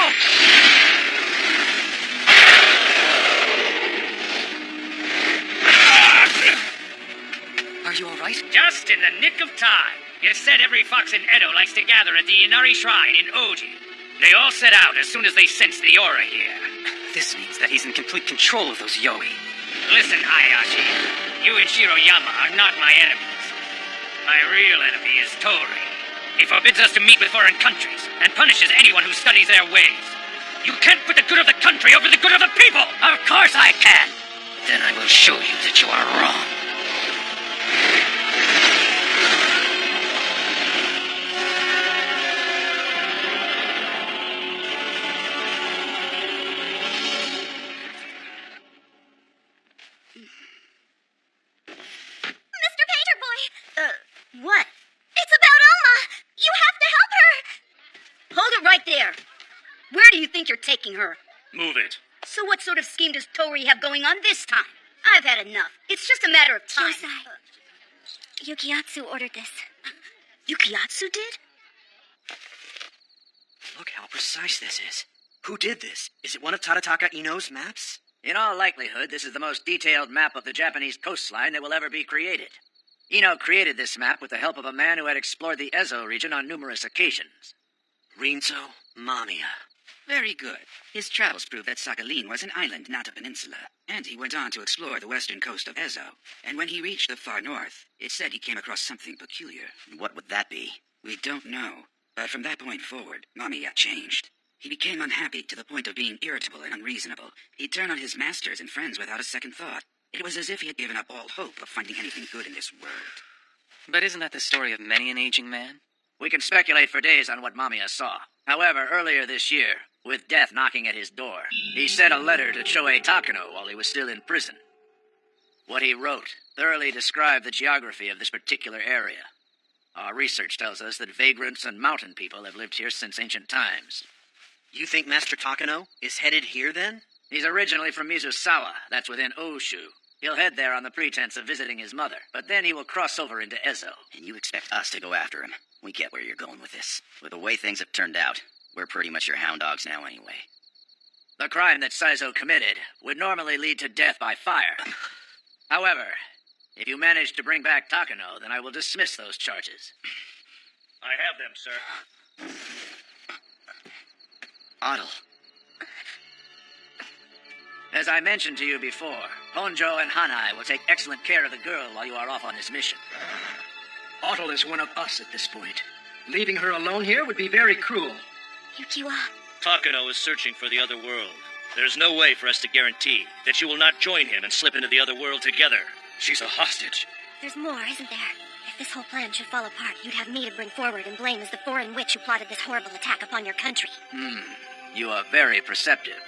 Are you all right? Just in the nick of time. It's said every fox in Edo likes to gather at the Inari Shrine in Oji. They all set out as soon as they sense the aura here. This means that he's in complete control of those Yowie. Listen, Ayashi. You and Shiroyama are not my enemies. My real enemy is Tori. He forbids us to meet with foreign countries and punishes anyone who studies their ways. You can't put the good of the country over the good of the people! Of course I can! Then I will show you that you are wrong. Mr. Painter Boy! What? It's about Oma! You have to help her! Hold it right there. Where do you think you're taking her? Move it. So what sort of scheme does Tori have going on this time? I've had enough. It's just a matter of time. Yukiatsu ordered this. Yukiatsu did? Look how precise this is. Who did this? Is it one of Tadataka Ino's maps? In all likelihood, this is the most detailed map of the Japanese coastline that will ever be created. Ino created this map with the help of a man who had explored the Ezo region on numerous occasions. Rinzo Mamiya. Very good. His travels proved that Sakhalin was an island, not a peninsula. And he went on to explore the western coast of Ezo. And when he reached the far north, it said he came across something peculiar. What would that be? We don't know. But from that point forward, Mamiya changed. He became unhappy to the point of being irritable and unreasonable. He'd turn on his masters and friends without a second thought. It was as if he had given up all hope of finding anything good in this world. But isn't that the story of many an aging man? We can speculate for days on what Mamiya saw. However, earlier this year, with death knocking at his door, he sent a letter to Choei Takano while he was still in prison. What he wrote thoroughly described the geography of this particular area. Our research tells us that vagrants and mountain people have lived here since ancient times. You think Master Takano is headed here, then? He's originally from Mizusawa, that's within Oshu. He'll head there on the pretense of visiting his mother, but then he will cross over into Ezo. And you expect us to go after him? We get where you're going with this. With the way things have turned out, we're pretty much your hound dogs now anyway. The crime that Saizo committed would normally lead to death by fire. However, if you manage to bring back Takano, then I will dismiss those charges. I have them, sir. Otto. As I mentioned to you before, Honjo and Hanai will take excellent care of the girl while you are off on this mission. Otto is one of us at this point. Leaving her alone here would be very cruel. Yukiwa. Takano is searching for the other world. There's no way for us to guarantee that you will not join him and slip into the other world together. She's a hostage. There's more, isn't there? If this whole plan should fall apart, you'd have me to bring forward and blame as the foreign witch who plotted this horrible attack upon your country. You are very perceptive.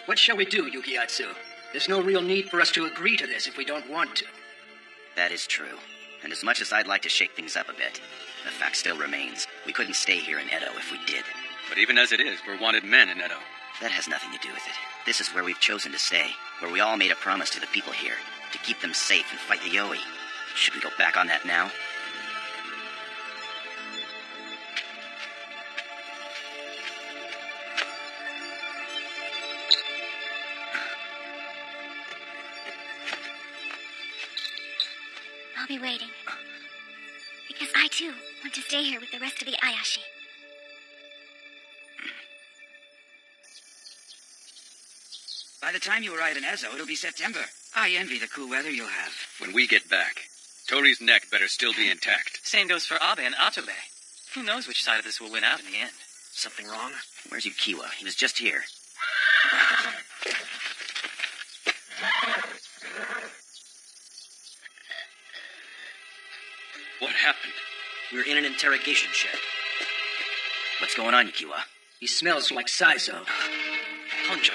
What shall we do, Yukiatsu? There's no real need for us to agree to this if we don't want to. That is true. And as much as I'd like to shake things up a bit, the fact still remains. We couldn't stay here in Edo if we did. But even as it is, we're wanted men in Edo. That has nothing to do with it. This is where we've chosen to stay, where we all made a promise to the people here, to keep them safe and fight the Yoi. Should we go back on that now? I'll be waiting. Because I, too, want to stay here with the rest of the Ayashi. By the time you arrive in Ezo, it'll be September. I envy the cool weather you'll have. When we get back, Tori's neck better still be intact. Same goes for Abe and Atobe. Who knows which side of this will win out in the end? Something wrong? Where's Yukiwa? He was just here. What happened? We're in an interrogation shed. What's going on, Yukiwa? He smells like Saizo. Honjo,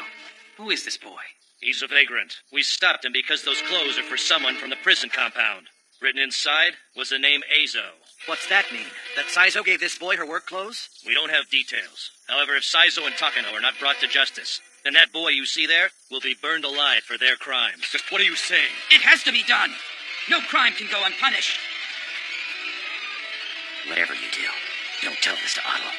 who is this boy? He's a vagrant. We stopped him because those clothes are for someone from the prison compound. Written inside was the name Azo. What's that mean? That Saizo gave this boy her work clothes? We don't have details. However, if Saizo and Takano are not brought to justice, then that boy you see there will be burned alive for their crimes. Just what are you saying? It has to be done. No crime can go unpunished. Whatever you do, don't tell this to Otto.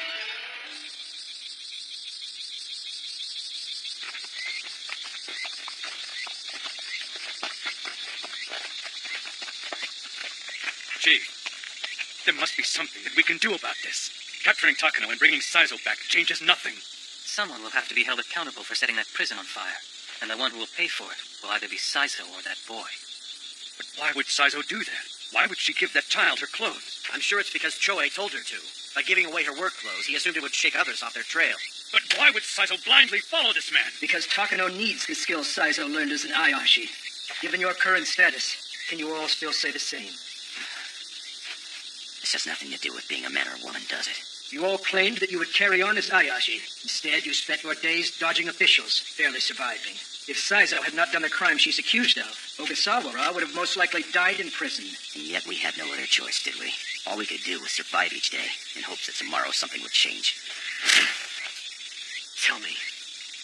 Chief, there must be something that we can do about this. Capturing Takano and bringing Saizo back changes nothing. Someone will have to be held accountable for setting that prison on fire. And the one who will pay for it will either be Saizo or that boy. But why would Saizo do that? Why would she give that child her clothes? I'm sure it's because Choei told her to. By giving away her work clothes, he assumed it would shake others off their trail. But why would Saizo blindly follow this man? Because Takano needs the skills Saizo learned as an Ayashi. Given your current status, can you all still say the same? This has nothing to do with being a man or a woman, does it? You all claimed that you would carry on as Ayashi. Instead, you spent your days dodging officials, barely surviving. If Saizo had not done the crime she's accused of, Ogasawara would have most likely died in prison. And yet we had no other choice, did we? All we could do was survive each day, in hopes that tomorrow something would change. Tell me,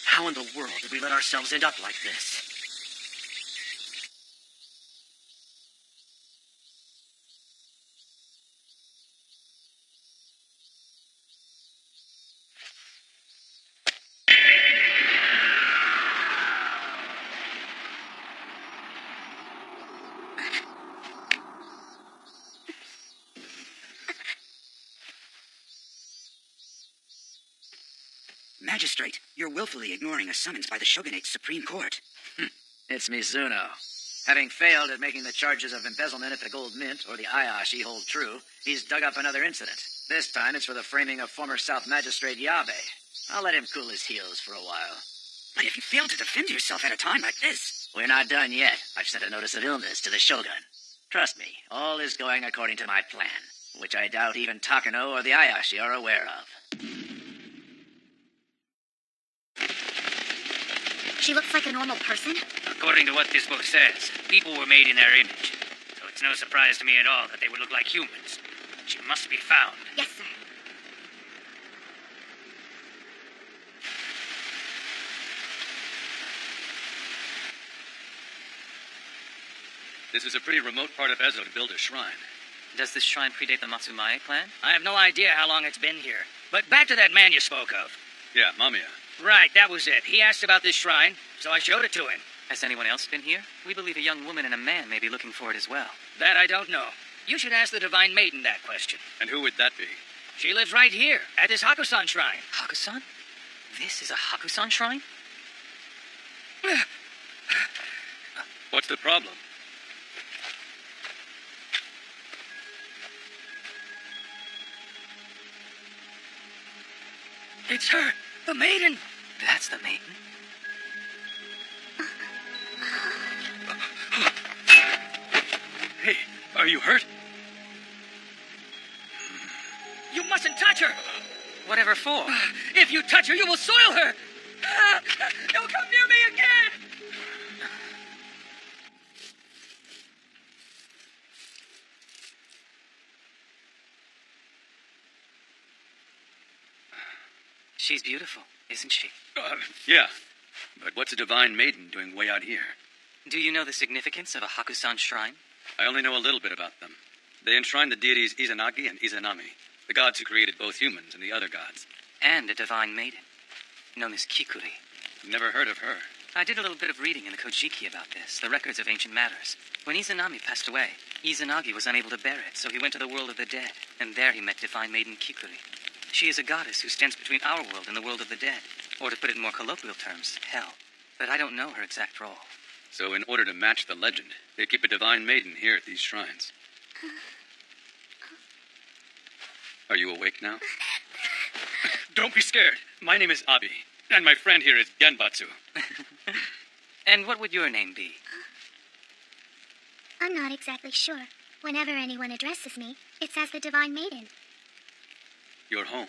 how in the world did we let ourselves end up like this? Magistrate, you're willfully ignoring a summons by the Shogunate's Supreme Court. It's Mizuno. Having failed at making the charges of embezzlement at the Gold Mint or the Ayashi hold true, he's dug up another incident. This time it's for the framing of former South Magistrate Yabe. I'll let him cool his heels for a while. But if you fail to defend yourself at a time like this... We're not done yet. I've sent a notice of illness to the Shogun. Trust me, all is going according to my plan, which I doubt even Takano or the Ayashi are aware of. She looks like a normal person. According to what this book says, people were made in their image. So it's no surprise to me at all that they would look like humans. She must be found. Yes, sir. This is a pretty remote part of Ezo to build a shrine. Does this shrine predate the Matsumae clan? I have no idea how long it's been here. But back to that man you spoke of. Yeah, Mamiya. Right, that was it. He asked about this shrine, so I showed it to him. Has anyone else been here? We believe a young woman and a man may be looking for it as well. That I don't know. You should ask the Divine Maiden that question. And who would that be? She lives right here, at this Hakusan shrine. Hakusan? This is a Hakusan shrine? What's the problem? It's her, the maiden. That's the maiden? Hey, are you hurt? You mustn't touch her. Whatever for? If you touch her, you will soil her. Don't come near me again. She's beautiful, isn't she? Yeah. But what's a divine maiden doing way out here? Do you know the significance of a Hakusan shrine? I only know a little bit about them. They enshrine the deities Izanagi and Izanami, the gods who created both humans and the other gods. And a divine maiden, known as Kikuri. Never heard of her. I did a little bit of reading in the Kojiki about this, the records of ancient matters. When Izanami passed away, Izanagi was unable to bear it, so he went to the world of the dead, and there he met divine maiden Kikuri. She is a goddess who stands between our world and the world of the dead, or to put it in more colloquial terms, hell. But I don't know her exact role. So in order to match the legend, they keep a divine maiden here at these shrines. Are you awake now? Don't be scared. My name is Abi, and my friend here is Genbatsu. And what would your name be? I'm not exactly sure. Whenever anyone addresses me, it's as the Divine Maiden. You're home.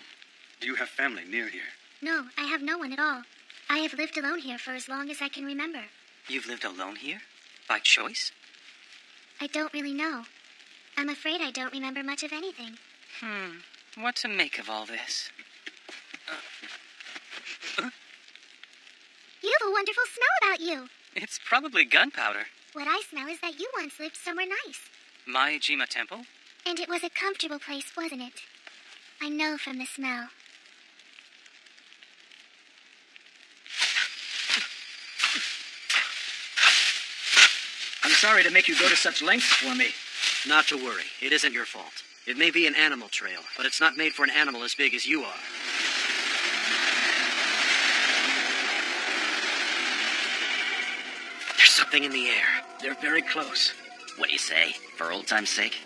Do you have family near here? No, I have no one at all. I have lived alone here for as long as I can remember. You've lived alone here? By choice? I don't really know. I'm afraid I don't remember much of anything. What to make of all this? You have a wonderful smell about you. It's probably gunpowder. What I smell is that you once lived somewhere nice. Maijima Temple? And it was a comfortable place, wasn't it? I know from the smell. I'm sorry to make you go to such lengths for me. Not to worry. It isn't your fault. It may be an animal trail, but it's not made for an animal as big as you are. There's something in the air. They're very close. What do you say? For old time's sake?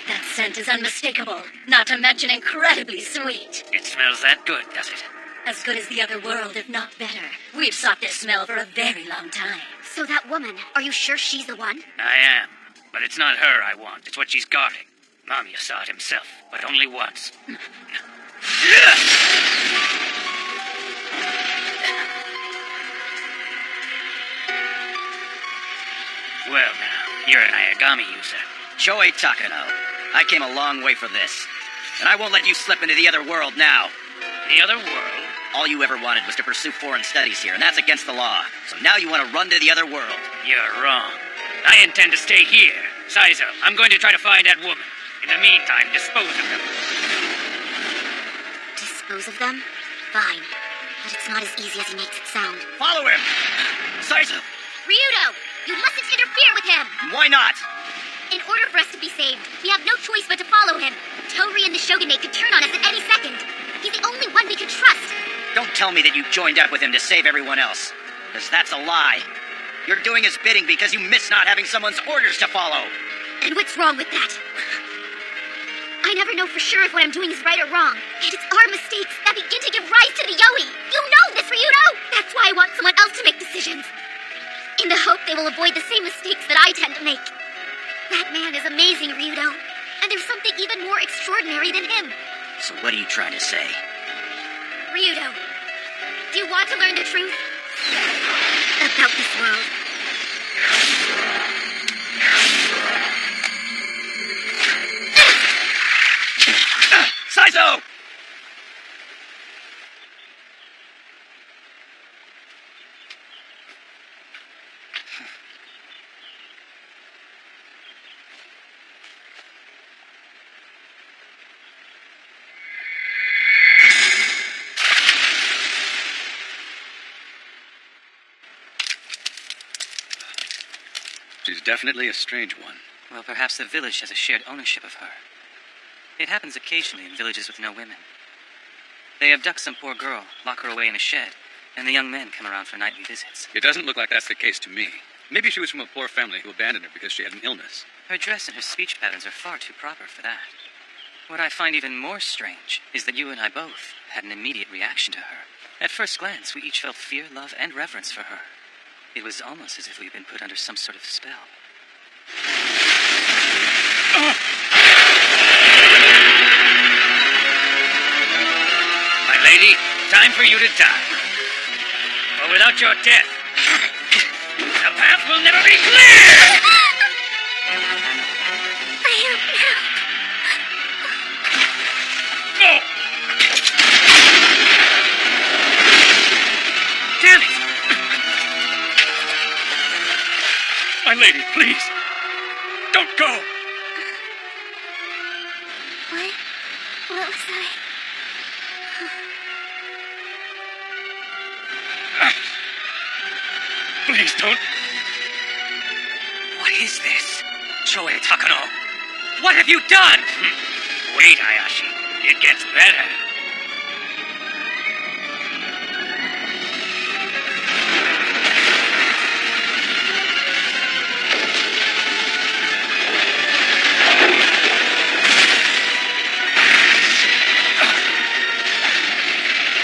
That scent is unmistakable, not to mention incredibly sweet. It smells that good, does it? As good as the other world, if not better. We've sought this smell for a very long time. So that woman, are you sure she's the one? I am. But it's not her I want. It's what she's guarding. Mamiya saw it himself, but only once. Well, now, you're an Ayagami user. Shoei Takano, I came a long way for this. And I won't let you slip into the other world now. The other world? All you ever wanted was to pursue foreign studies here, and that's against the law. So now you want to run to the other world. You're wrong. I intend to stay here. Saizo, I'm going to try to find that woman. In the meantime, dispose of them. Dispose of them? Fine. But it's not as easy as he makes it sound. Follow him! Saizo! Ryudo! You mustn't interfere with him! Why not? In order for us to be saved, we have no choice but to follow him. Tori and the Shogunate could turn on us at any second. He's the only one we can trust. Don't tell me that you joined up with him to save everyone else. Because that's a lie. You're doing his bidding because you miss not having someone's orders to follow. And what's wrong with that? I never know for sure if what I'm doing is right or wrong. And it's our mistakes that begin to give rise to the Yoi. You know this, Ryudo! That's why I want someone else to make decisions. In the hope they will avoid the same mistakes that I tend to make. That man is amazing, Ryudo. And there's something even more extraordinary than him. So what are you trying to say? Ryudo, do you want to learn the truth? About this world? Saizo! She's definitely a strange one. Well, perhaps the village has a shared ownership of her. It happens occasionally in villages with no women. They abduct some poor girl, lock her away in a shed, and the young men come around for nightly visits. It doesn't look like that's the case to me. Maybe she was from a poor family who abandoned her because she had an illness. Her dress and her speech patterns are far too proper for that. What I find even more strange is that you and I both had an immediate reaction to her. At first glance, we each felt fear, love, and reverence for her. It was almost as if we had been put under some sort of spell. My lady, time for you to die. For without your death, the path will never be clear! I help now. No! Damn it! My lady, please! Don't go! What was I? Please don't. What is this? Choe Takano, what have you done? Wait, Ayashi. It gets better.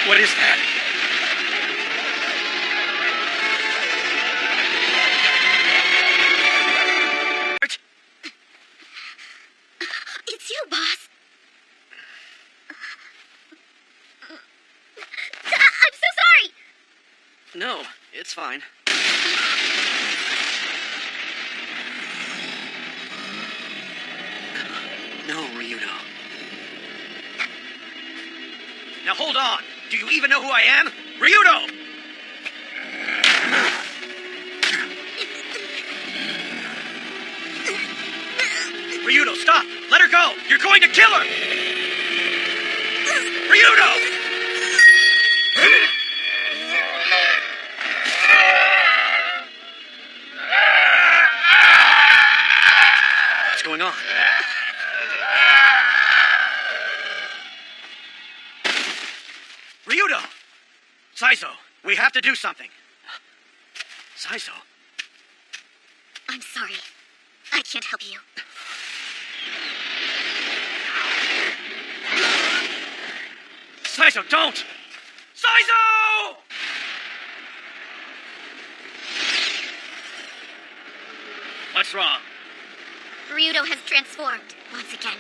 What is that? It's you, boss. I'm so sorry. No, it's fine. No, Ryudo. Now hold on. Do you even know who I am? Ryudo! Ryudo, stop! Let her go! You're going to kill her! Ryudo! What's going on? Ryudo! Saizo, we have to do something. Saizo? I'm sorry. I can't help you. Saizo, don't! Saizo! What's wrong? Ryudo has transformed once again.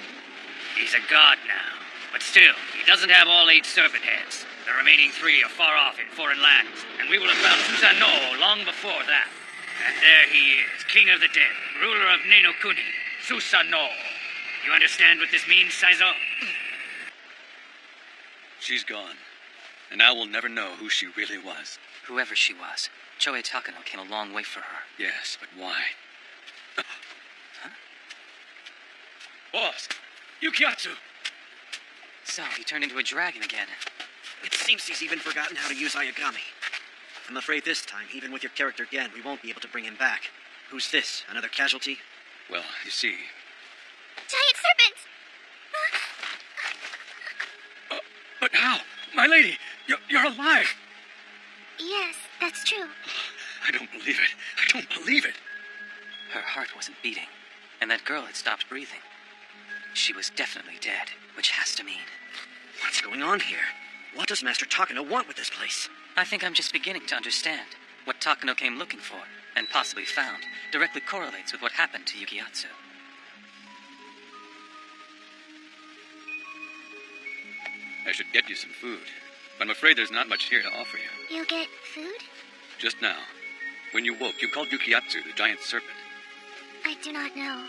He's a god now. But still, he doesn't have all 8 serpent heads. The remaining 3 are far off in foreign lands, and we will have found Susanoo long before that. And there he is, king of the dead, ruler of Nenokuni, Susanoo. You understand what this means, Saizo? She's gone. And I will never know who she really was. Whoever she was, Choe Takano came a long way for her. Yes, but why? Huh? Boss! Yukiatsu! So, he turned into a dragon again. It seems he's even forgotten how to use Ayagami. I'm afraid this time, even with your character again, we won't be able to bring him back. Who's this? Another casualty? Well, you see... Giant serpents! But how? My lady, you're alive! Yes, that's true. I don't believe it. I don't believe it. Her heart wasn't beating, and that girl had stopped breathing. She was definitely dead, which has to mean... What's going on here? What does Master Takano want with this place? I think I'm just beginning to understand. What Takano came looking for, and possibly found, directly correlates with what happened to Yukiatsu. I should get you some food, but I'm afraid there's not much here to offer you. You get food? Just now, when you woke, you called Yukiatsu the giant serpent. I do not know.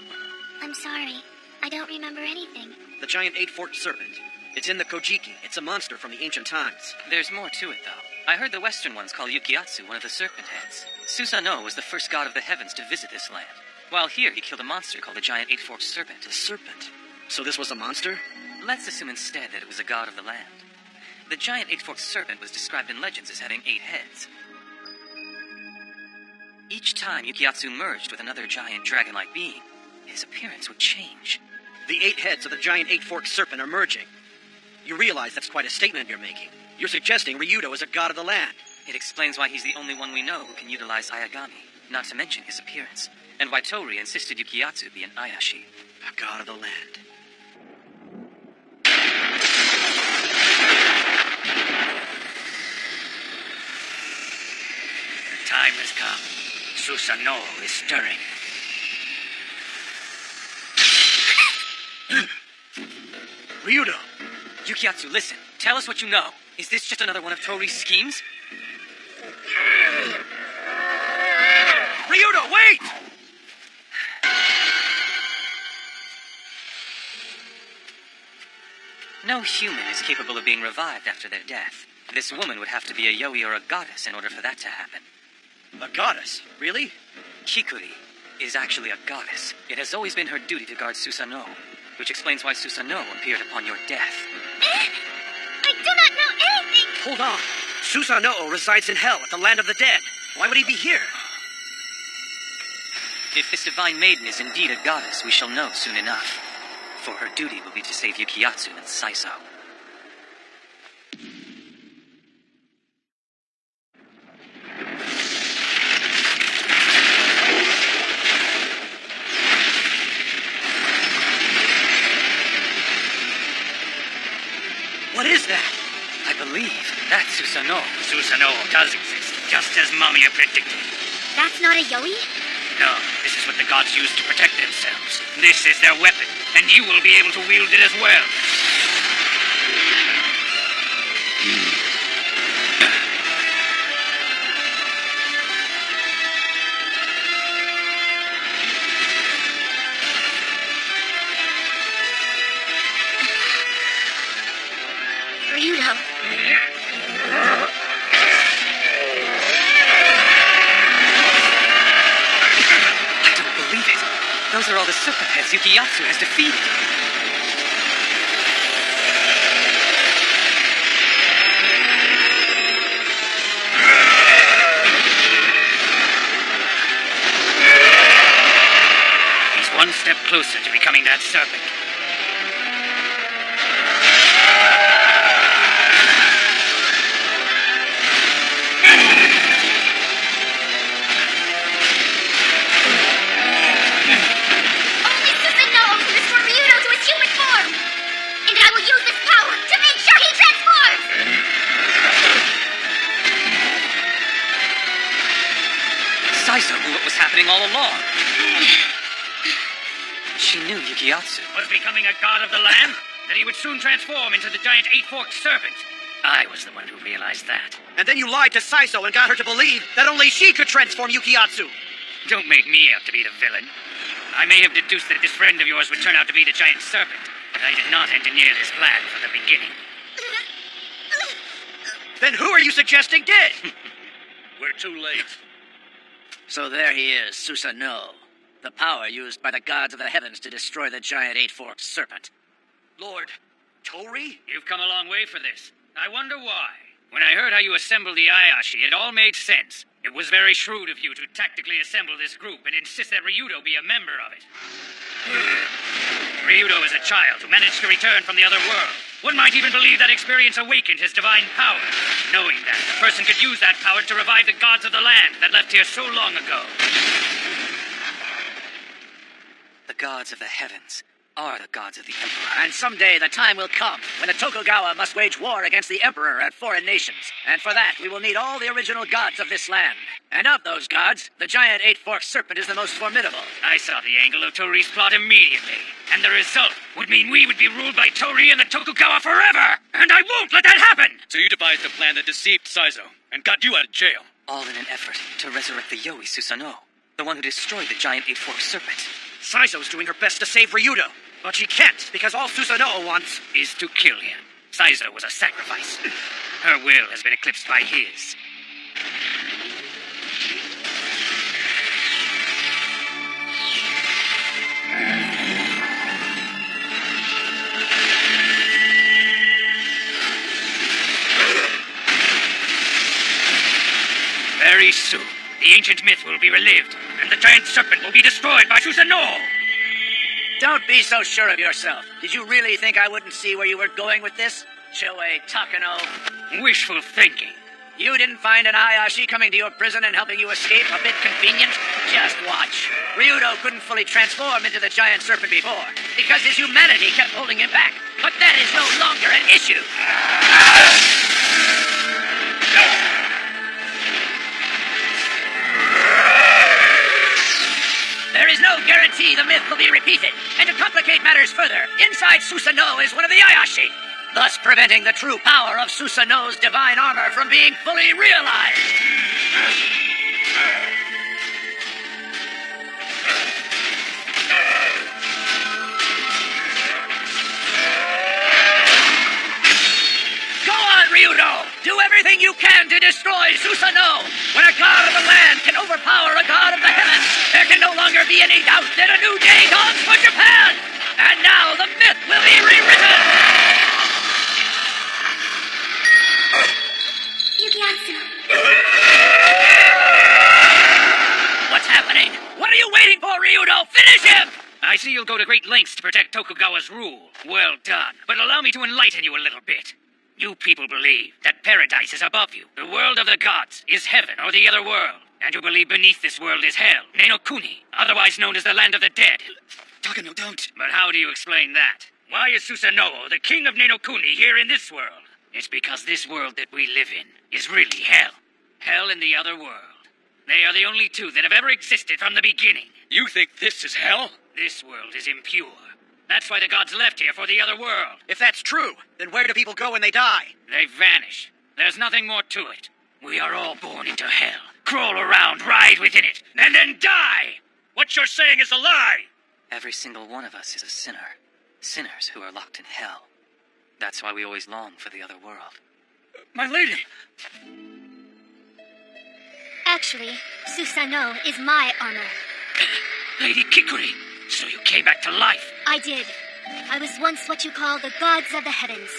I'm sorry. I don't remember anything. The giant 8-forked serpent. It's in the Kojiki. It's a monster from the ancient times. There's more to it, though. I heard the Western ones call Yukiatsu one of the serpent heads. Susanoo was the first god of the heavens to visit this land. While here, he killed a monster called the giant 8-forked serpent. A serpent? So this was a monster? Let's assume instead that it was a god of the land. The giant 8-forked serpent was described in legends as having 8 heads. Each time Yukiatsu merged with another giant dragon-like being, his appearance would change. The 8 heads of the giant 8-forked serpent are merging. You realize that's quite a statement you're making. You're suggesting Ryudo is a god of the land. It explains why he's the only one we know who can utilize Ayagami, not to mention his appearance, and why Tori insisted Yukiyatsu be an Ayashi. A god of the land. The time has come. Susanoo is stirring. Ryudo! Yukiyatsu, listen. Tell us what you know. Is this just another one of Tori's schemes? Ryudo, wait! No human is capable of being revived after their death. This woman would have to be a yoi or a goddess in order for that to happen. A goddess? Really? Kikuri is actually a goddess. It has always been her duty to guard Susanoo, which explains why Susanoo appeared upon your death. I do not know anything! Hold on. Susanoo resides in hell at the land of the dead. Why would he be here? If this divine maiden is indeed a goddess, we shall know soon enough. For her duty will be to save Yukiyatsu and Saiso. What is that? I believe that's Susanoo. Susanoo does exist, just as Mamiya predicted. That's not a yoi? No, this is what the gods use to protect themselves. This is their weapon, and you will be able to wield it as well. Ryudo. Those are all the serpent heads Yukiyatsu has defeated. He's one step closer to becoming that serpent. Saiso knew what was happening all along. She knew Yukiyatsu was becoming a god of the land, that he would soon transform into the giant eight-forked serpent. I was the one who realized that. And then you lied to Saiso and got her to believe that only she could transform Yukiyatsu. Don't make me out to be the villain. I may have deduced that this friend of yours would turn out to be the giant serpent, but I did not engineer this plan from the beginning. Then who are you suggesting did? We're too late. So there he is, Susanoo. The power used by the gods of the heavens to destroy the giant eight-forked serpent. Lord Tori? You've come a long way for this. I wonder why. When I heard how you assembled the Ayashi, it all made sense. It was very shrewd of you to tactically assemble this group and insist that Ryudo be a member of it. Ryudo is a child who managed to return from the other world. One might even believe that experience awakened his divine power. Knowing that, the person could use that power to revive the gods of the land that left here so long ago. The gods of the heavens are the gods of the Emperor. And someday the time will come when the Tokugawa must wage war against the Emperor and foreign nations. And for that, we will need all the original gods of this land. And of those gods, the giant eight-forked serpent is the most formidable. I saw the angle of Tori's plot immediately. And the result would mean we would be ruled by Tori and the Tokugawa forever! And I won't let that happen! So you devised a plan that deceived Saizo and got you out of jail. All in an effort to resurrect the Yoi Susanoo, the one who destroyed the giant eight-forked serpent. Saizo's doing her best to save Ryudo, but she can't because all Susanoo wants is to kill him. Saizo was a sacrifice. Her will has been eclipsed by his. Very soon, the ancient myth will be relived, and the giant serpent will be destroyed by Susanoo! Don't be so sure of yourself. Did you really think I wouldn't see where you were going with this? Choe Takano? Wishful thinking. You didn't find an Ayashi coming to your prison and helping you escape a bit convenient? Just watch. Ryudo couldn't fully transform into the giant serpent before, because his humanity kept holding him back. But that is no longer an issue. There is no guarantee the myth will be repeated. And to complicate matters further, inside Susanoo is one of the Ayashi, thus preventing the true power of Susanoo's divine armor from being fully realized. Go on, Ryudo! Do everything you can to destroy Susanoo! When a god of the land can overpower a god of the heavens, there can no longer be any doubt that a new day dawns for Japan! And now the myth will be rewritten! What's happening? What are you waiting for, Ryudo? Finish him! I see you'll go to great lengths to protect Tokugawa's rule. Well done. But allow me to enlighten you a little bit. You people believe that paradise is above you. The world of the gods is heaven or the other world. And you believe beneath this world is hell, Nenokuni, otherwise known as the land of the dead. Takano, don't. But how do you explain that? Why is Susanoo, the king of Nenokuni, here in this world? It's because this world that we live in is really hell. Hell in the other world. They are the only two that have ever existed from the beginning. You think this is hell? This world is impure. That's why the gods left here for the other world. If that's true, then where do people go when they die? They vanish. There's nothing more to it. We are all born into hell, crawl around, ride within it, and then die! What you're saying is a lie! Every single one of us is a sinner. Sinners who are locked in hell. That's why we always long for the other world. My lady! Actually, Susanoo is my armor. Lady Kikuri, so you came back to life. I did. I was once what you call the gods of the heavens.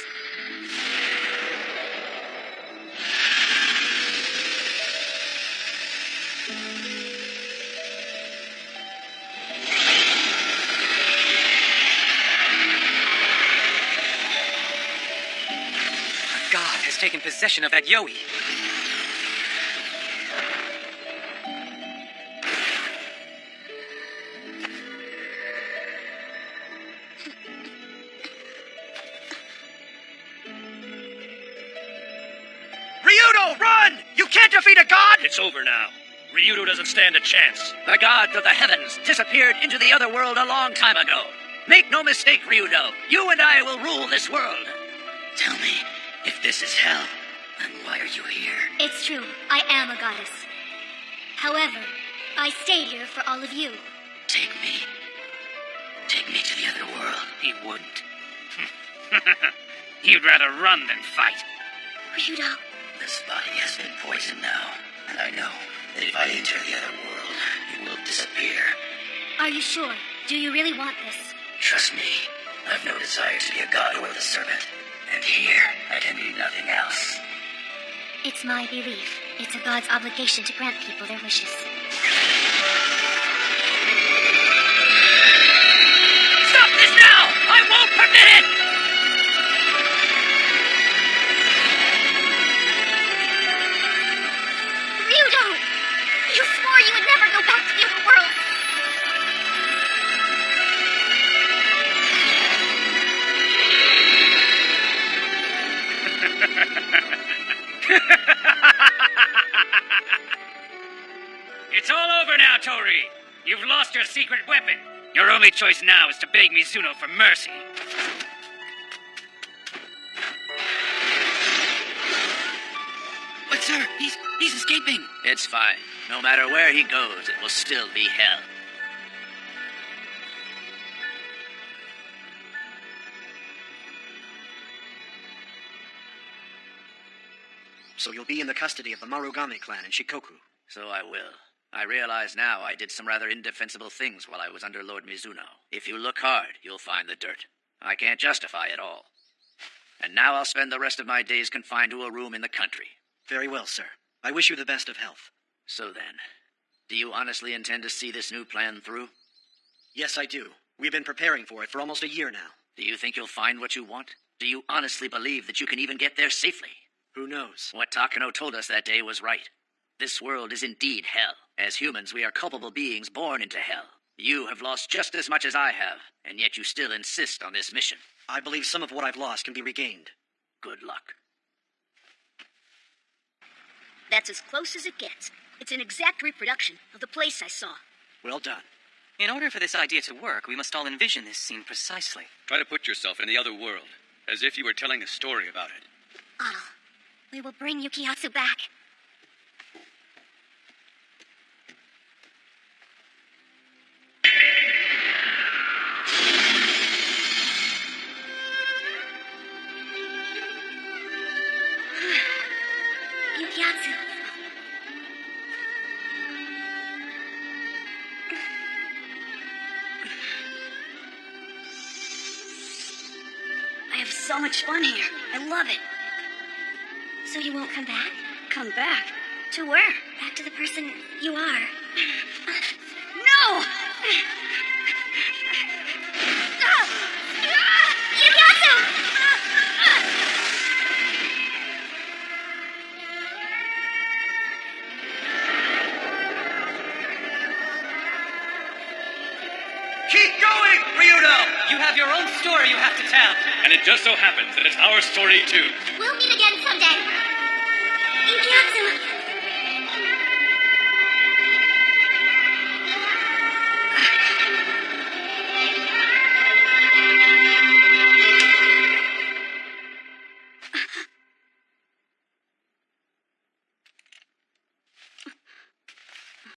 A god has taken possession of that Yoi. Ryudo, run! You can't defeat a god! It's over now. Ryudo doesn't stand a chance. The gods of the heavens disappeared into the other world a long time ago. Make no mistake, Ryudo. You and I will rule this world. Tell me, if this is hell, then why are you here? It's true, I am a goddess. However, I stayed here for all of you. Take me. Take me to the other world. He wouldn't. He'd rather run than fight. Ryudo. This body has been poisoned now, and I know that if I enter the other world, you will disappear. Are you sure? Do you really want this? Trust me, I've no desire to be a god or the serpent, and here I can be nothing else. It's my belief. It's a god's obligation to grant people their wishes. Stop this now! I won't permit it! Ryudo! You swore you would never go back to the other world! It's all over now, Tori. You've lost your secret weapon. Your only choice now is to beg Mizuno for mercy. But sir, he's escaping. It's fine. No matter where he goes, it will still be hell. So you'll be in the custody of the Marugame clan in Shikoku. So I will. I realize now I did some rather indefensible things while I was under Lord Mizuno. If you look hard, you'll find the dirt. I can't justify it all. And now I'll spend the rest of my days confined to a room in the country. Very well, sir. I wish you the best of health. So then, do you honestly intend to see this new plan through? Yes, I do. We've been preparing for it for almost a year now. Do you think you'll find what you want? Do you honestly believe that you can even get there safely? Who knows? What Takano told us that day was right. This world is indeed hell. As humans, we are culpable beings born into hell. You have lost just as much as I have, and yet you still insist on this mission. I believe some of what I've lost can be regained. Good luck. That's as close as it gets. It's an exact reproduction of the place I saw. Well done. In order for this idea to work, we must all envision this scene precisely. Try to put yourself in the other world, as if you were telling a story about it. Otto, we will bring Yukiatsu back. Yukiatsu. I have so much fun here. I love it. So you won't come back? Come back? To where? Back to the person you are. No! Yukiatsu! Keep going, Ryudo! You have your own story you have to tell. And it just so happens that it's our story, too. We'll meet again someday. Yukiatsu!